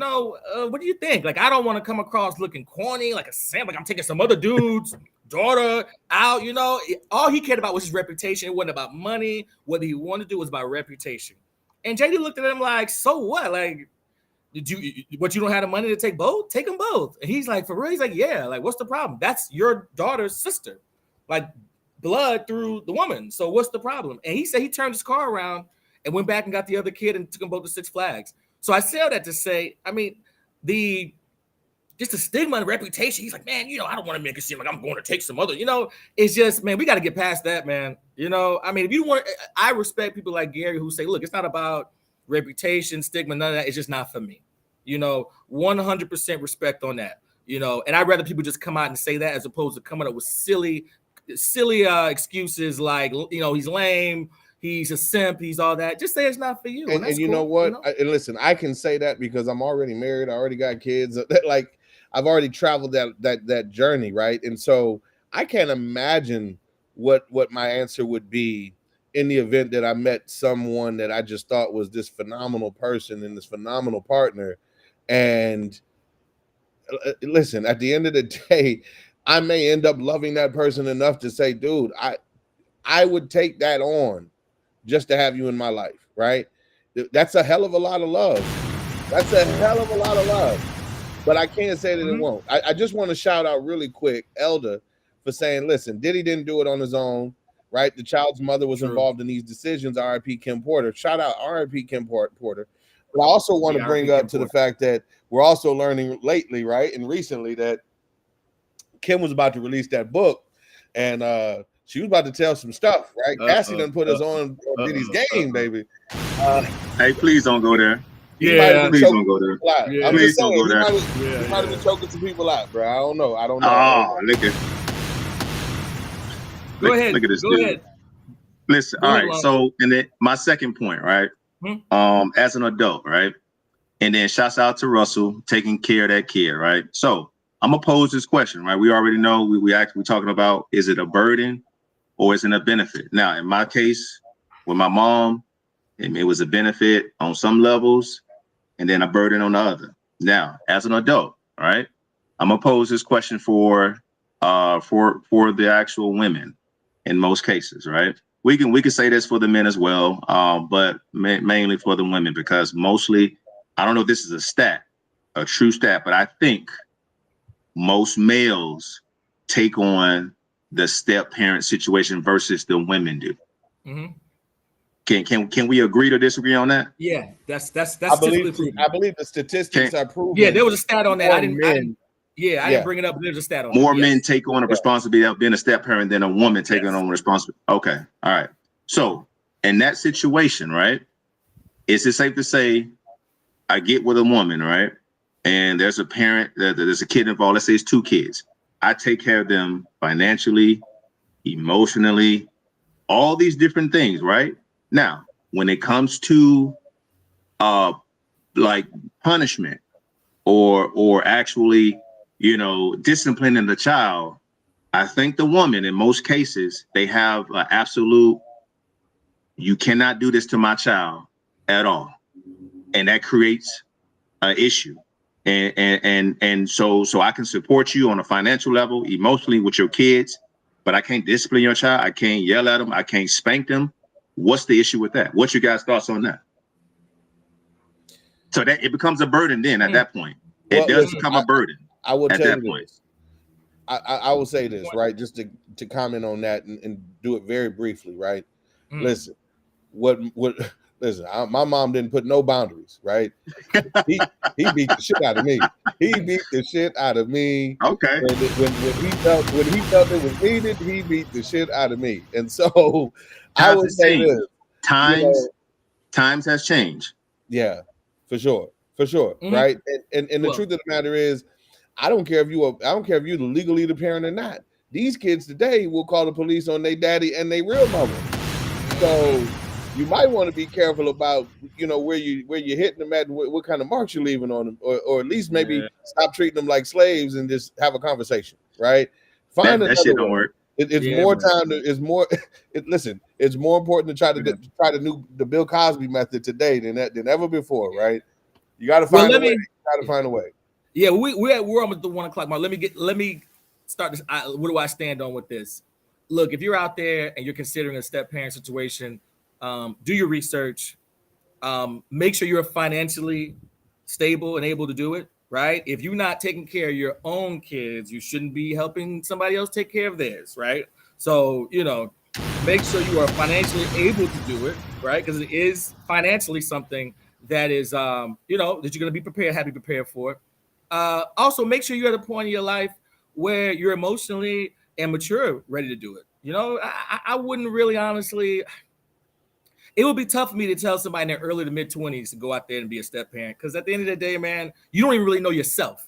what do you think? Like, I don't want to come across looking corny, like a simp, like I'm taking some other dude's daughter out, All he cared about was his reputation. It wasn't about money. What he wanted to do was about reputation. And JD looked at him like, so what? Like, you don't have the money to take both? Take them both. And he's like, for real? He's like, yeah. Like, what's the problem? That's your daughter's sister. Like, blood through the woman. So what's the problem? And he said he turned his car around and went back and got the other kid and took them both to Six Flags. So I say all that to say, I mean, just the stigma and reputation. He's like, man, I don't want to make it seem like I'm going to take some other, it's just, man, we got to get past that, man. I mean, if you want, I respect people like Gary who say, look, it's not about reputation, stigma, none of that. It's just not for me. 100% respect on that, and I'd rather people just come out and say that as opposed to coming up with silly excuses like, he's lame, he's a simp, he's all that. Just say it's not for you. And you know what? And listen, I can say that because I'm already married. I already got kids. Like, I've already traveled that journey, right? And so I can't imagine what my answer would be in the event that I met someone that I just thought was this phenomenal person and this phenomenal partner. And listen, at the end of the day, I may end up loving that person enough to say, dude, I would take that on just to have you in my life, right? That's a hell of a lot of love. That's a hell of a lot of love. But I can't say that it won't. I just want to shout out really quick Elder for saying, listen, Diddy didn't do it on his own, right? The child's mother was involved in these decisions, R.I.P. Kim Porter. Shout out R.I.P. Kim Porter. But I also want to bring up to the fact that we're also learning lately, right, and recently that Kim was about to release that book, and she was about to tell some stuff, right? Cassie done put us on Diddy's game, baby. Hey, please don't go there. Yeah, please don't go there. Yeah. I'm just saying, he might have been choking some people out, bro. I don't know. Oh, look at. Go ahead. Look at this. Go ahead. Listen. All right. So, and then my second point, right? As an adult, right? And then shouts out to Russell taking care of that kid, right? So I'm gonna pose this question, right? We already know we're talking about, is it a burden or is it a benefit? Now, in my case, with my mom, it was a benefit on some levels and then a burden on the other. Now, as an adult, all right, I'm gonna pose this question for for the actual women in most cases, right? We can say this for the men as well, but mainly for the women, because mostly, I don't know if this is a true stat, but I think most males take on the step parent situation versus the women do. Mm-hmm. Can we agree to disagree on that? Yeah, that's I believe the statistics are proven. Yeah, there was a stat on that. I didn't bring it up, but there's a stat on more men take on a responsibility of being a step parent than a woman taking on responsibility. Okay, all right. So in that situation, right, is it safe to say I get with a woman, right, and there's a parent, there's a kid involved, let's say it's 2 kids. I take care of them financially, emotionally, all these different things, right? Now, when it comes to like punishment or actually, disciplining the child, I think the woman, in most cases, they have an absolute, you cannot do this to my child at all. And that creates an issue. And so I can support you on a financial level, emotionally with your kids, but I can't discipline your child. I can't yell at them. I can't spank them. What's the issue with that? What's your guys' thoughts on that? So that it becomes a burden then at that point. It does become a burden. I will tell you this. I will say this, right? Just to comment on that and do it very briefly, right? Listen, listen, my mom didn't put no boundaries, right? He beat the shit out of me. He beat the shit out of me. Okay. When he felt it was needed, he beat the shit out of me. And so I would say this. Times has changed. Yeah, for sure. Right. And the truth of the matter is, I don't care if you're the legally the parent or not. These kids today will call the police on their daddy and their real mama. So you might want to be careful about, where you're hitting them at, what kind of marks you're leaving on them, or at least maybe stop treating them like slaves and just have a conversation, right? Find that shit don't work. It's more important to try the Bill Cosby method today than ever before, right? You got to find a way. You got to find a way. Yeah, we're almost the 1 o'clock mark. Let me start this. What do I stand on with this? Look, if you're out there and you're considering a step parent situation, do your research. Make sure you're financially stable and able to do it, right? If you're not taking care of your own kids, you shouldn't be helping somebody else take care of theirs, right? So, make sure you are financially able to do it, right? Because it is financially something that is, that you're going to be prepared for. Also, make sure you're at a point in your life where you're emotionally and mature, ready to do it. I wouldn't really honestly. It would be tough for me to tell somebody in their early to mid 20s to go out there and be a step parent, because at the end of the day, man, you don't even really know yourself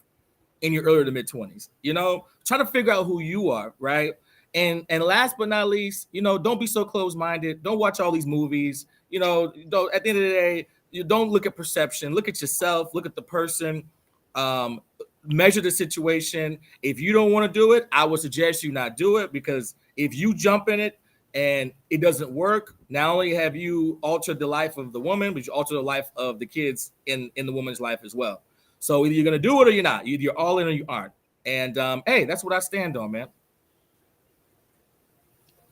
in your early to mid 20s. Try to figure out who you are, right? And last but not least, don't be so close-minded. Don't watch all these movies. At the end of the day, you don't look at perception. Look at yourself. Look at the person. Measure the situation. If you don't want to do it, I would suggest you not do it, because if you jump in it and it doesn't work, not only have you altered the life of the woman, but you alter the life of the kids in the woman's life as well. So either you're going to do it or you're not. Either you're all in or you aren't. And hey, that's what I stand on, man.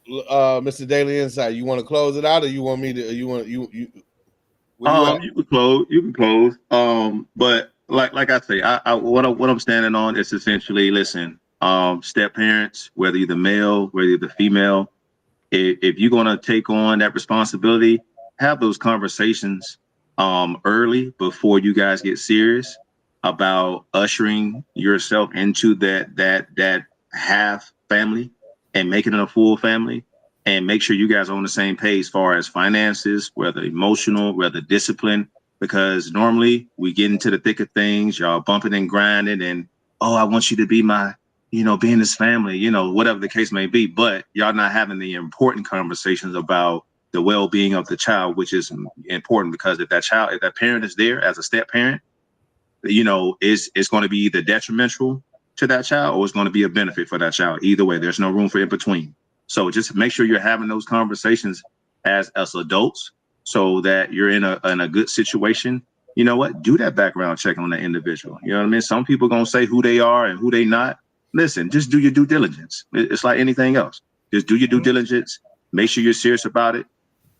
Mr. Daily Insight, you want to close it out, or you want me to? You can close. You can close. But like I say, what I'm standing on is essentially, listen. Step parents, whether you're the male, whether you're the female, if you're gonna take on that responsibility, have those conversations early before you guys get serious about ushering yourself into that half family and making it a full family, and make sure you guys are on the same page as far as finances, whether emotional, whether discipline, because normally we get into the thick of things, y'all bumping and grinding, and I want you to be my, be in this family, whatever the case may be, but y'all not having the important conversations about the well-being of the child, which is important, because if that parent is there as a step parent, it's going to be either detrimental to that child or it's going to be a benefit for that child. Either way, there's no room for in between. So just make sure you're having those conversations as adults, so that you're in a good situation. You know what? Do that background check on that individual. You know what I mean? Some people are going to say who they are and who they not. listen, just do your due diligence. It's like anything else. Just do your due diligence. Make sure you're serious about it.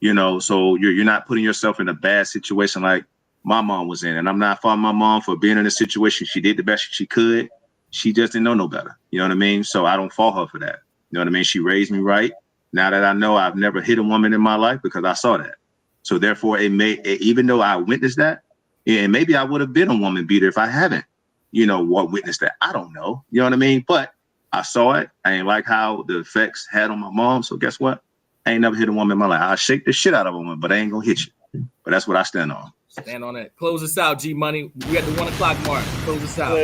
You know, so you're not putting yourself in a bad situation like my mom was in. And I'm not faulting my mom for being in a situation. She did the best she could. She just didn't know no better. You know what I mean? So I don't fault her for that. You know what I mean? She raised me right. Now that I know, I've never hit a woman in my life because I saw that. So therefore, even though I witnessed that, and maybe I would have been a woman beater if I haven't, you know, witnessed that. I don't know. You know what I mean? But I saw it. I ain't like how the effects had on my mom. So guess what? I ain't never hit a woman in my life. I'll shake the shit out of a woman, but I ain't gonna hit you. But that's what I stand on. Stand on it. Close us out, G Money. We at the 1 o'clock mark. Close us out.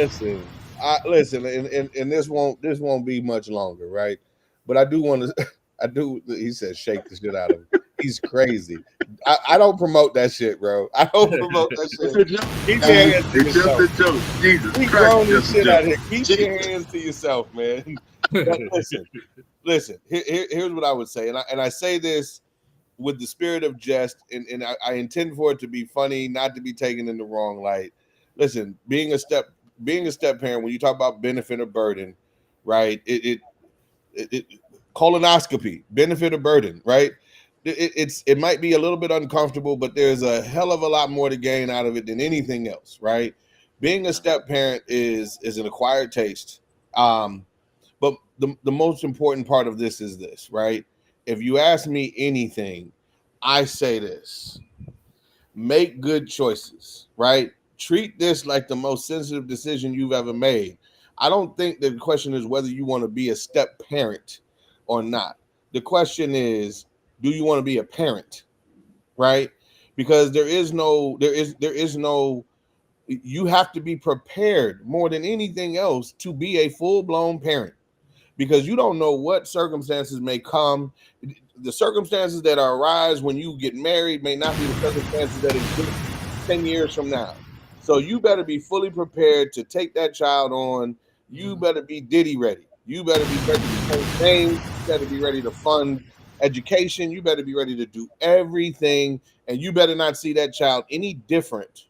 Listen, and this won't be much longer, right? But I do want to. He said, shake the shit out of him. He's crazy. I don't promote that shit, bro. I don't promote that shit. It's just a joke. Jesus Christ. Grown this shit out here. Keep your hands to yourself, man. But listen. Here's what I would say, and I say this with the spirit of jest, and I intend for it to be funny, not to be taken in the wrong light. Listen, being a step parent, when you talk about benefit or burden, right? It colonoscopy, benefit or burden, right? It might be a little bit uncomfortable, but there's a hell of a lot more to gain out of it than anything else, right? Being a step parent is an acquired taste. But the most important part of this is this, right? If you ask me anything, I say this: make good choices, right? Treat this like the most sensitive decision you've ever made. I don't think the question is whether you want to be a step parent or not. The question is, do you want to be a parent, right? Because there is no, you have to be prepared more than anything else to be a full-blown parent, because you don't know what circumstances may come. The circumstances that arise when you get married may not be the circumstances that exist 10 years from now. So you better be fully prepared to take that child on. You better be Diddy ready. You better be ready to pay names. You better be ready to fund education. You better be ready to do everything. And you better not see that child any different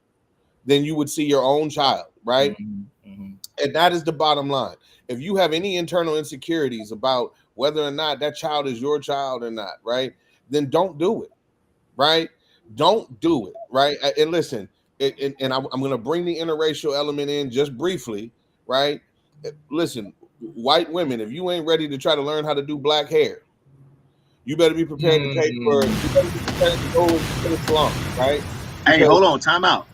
than you would see your own child, right? Mm-hmm. And that is the bottom line. If you have any internal insecurities about whether or not that child is your child or not, right, then don't do it, right? Don't do it, right? And listen, and I'm going to bring the interracial element in just briefly, right? Listen, white women, if you ain't ready to try to learn how to do black hair, you better be prepared to pay for it. You better be prepared to go to the salon, right? Hey, hold on, time out.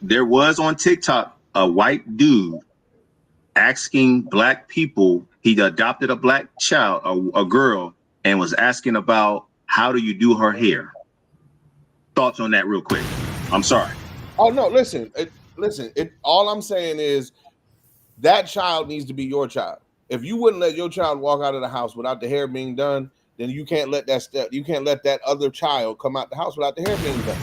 There was on TikTok a white dude asking black people, he adopted a black child, a girl, and was asking about how do you do her hair. Thoughts on that real quick? I'm sorry. Oh no, listen. All I'm saying is that child needs to be your child. If you wouldn't let your child walk out of the house without the hair being done, then you can't let that other child come out the house without the hair being done.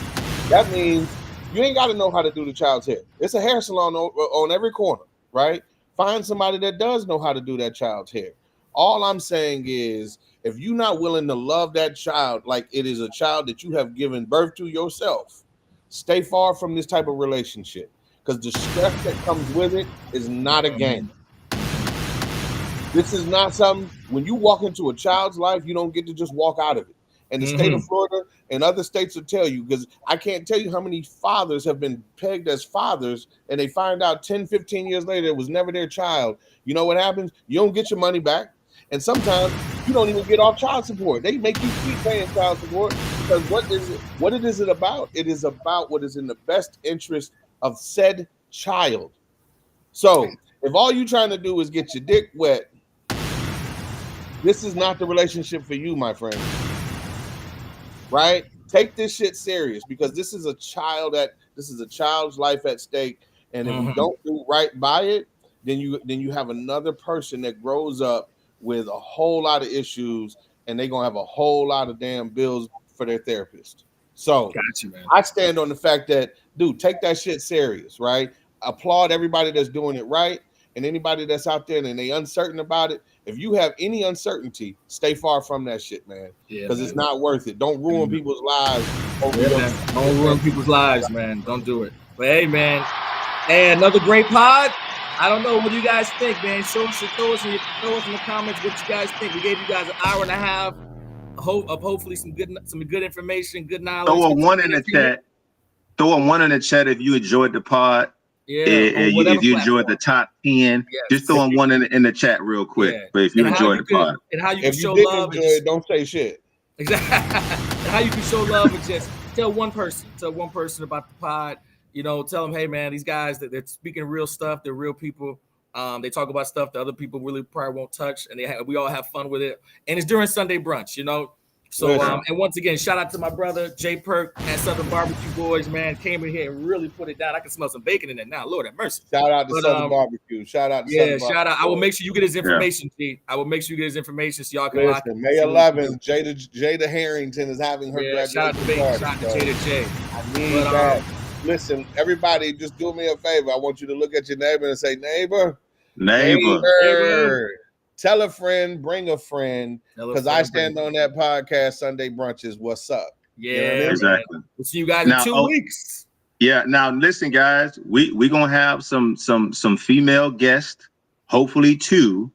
That means you ain't got to know how to do the child's hair. It's a hair salon on every corner, right? Find somebody that does know how to do that child's hair. All I'm saying is, if you're not willing to love that child like it is a child that you have given birth to yourself, stay far from this type of relationship, because the stress that comes with it is not a game. This is not something, when you walk into a child's life, you don't get to just walk out of it. And the state of Florida and other states will tell you, because I can't tell you how many fathers have been pegged as fathers and they find out 10, 15 years later it was never their child. You know what happens? You don't get your money back. And sometimes you don't even get off child support. They make you keep paying child support, because what is it about? It is about what is in the best interest of said child. So if all you're trying to do is get your dick wet, this is not the relationship for you, my friend. Right? Take this shit serious, because this is a child's life at stake. And if you don't do right by it, then you have another person that grows up with a whole lot of issues, and they're gonna have a whole lot of damn bills for their therapist. So gotcha, man. I stand on the fact that, dude, take that shit serious, right? Applaud everybody that's doing it right, and anybody that's out there and they uncertain about it. If you have any uncertainty, stay far from that shit, man. Because it's not worth it. Don't ruin people's lives. Don't ruin people's lives, man. Don't do it. But hey, man, hey, another great pod. I don't know what you guys think, man. Throw us in the comments what you guys think. We gave you guys an hour and a half of hopefully some good information, good knowledge. Throw a 1 in the chat. Throw a 1 in the chat if you enjoyed the pod. Yeah, if you enjoyed the top 10, just throw 1 in the chat real quick. Yeah. But if you enjoyed the pod, and how you if can show didn't love, enjoy it, don't say shit. Exactly. And how you can show love is just tell one person about the pod. You know, tell them, hey man, these guys they're speaking real stuff. They're real people. They talk about stuff that other people really probably won't touch, and we all have fun with it. And it's during Sunday brunch, you know. So, and once again, shout out to my brother Jay Perk at Southern Barbecue Boys, man. Came in here and really put it down. I can smell some bacon in there now. Lord have mercy. Shout out to Southern Barbecue. Shout out to Southern Barbecue. Shout out. I will make sure you get his information, G. I will make sure you get his information so y'all can lock it. May 11th, Jada Harrington is having her graduation shout out to Jada J. I need that. Listen, everybody, just do me a favor. I want you to look at your neighbor and say, neighbor. Tell a friend, bring a friend, because I stand on that podcast Sunday brunches. What's up? Yeah, you know what I mean? Exactly. We'll see you guys in 2 weeks. Yeah. Now listen, guys, we gonna have some female guests, hopefully 2,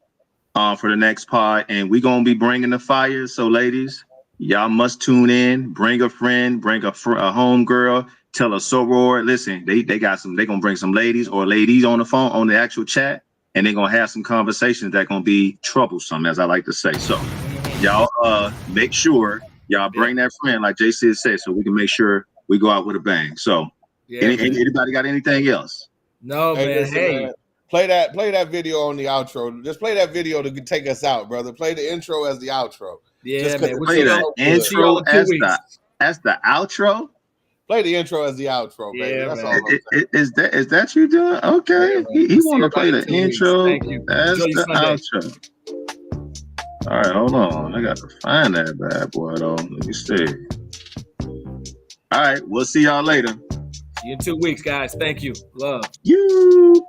for the next pod, and we gonna be bringing the fire. So ladies, y'all must tune in. Bring a friend, bring a home girl. Tell a soror. Listen, they gonna bring some ladies or ladies on the phone on the actual chat. And they're gonna have some conversations that gonna be troublesome, as I like to say. So y'all make sure y'all bring that friend, like JC said, so we can make sure we go out with a bang. So anybody got anything else? No, man. Man. Play that video on the outro. Just play that video to take us out, brother. Play the intro as the outro. Yeah, man. Play the intro as the outro. Play the intro as the outro, baby. Yeah, that's all I'm saying. Is that you doing? Okay. He want to play the intro as the outro. All right, hold on. I got to find that bad boy, though. Let me see. All right, we'll see y'all later. See you in 2 weeks, guys. Thank you. Love. You.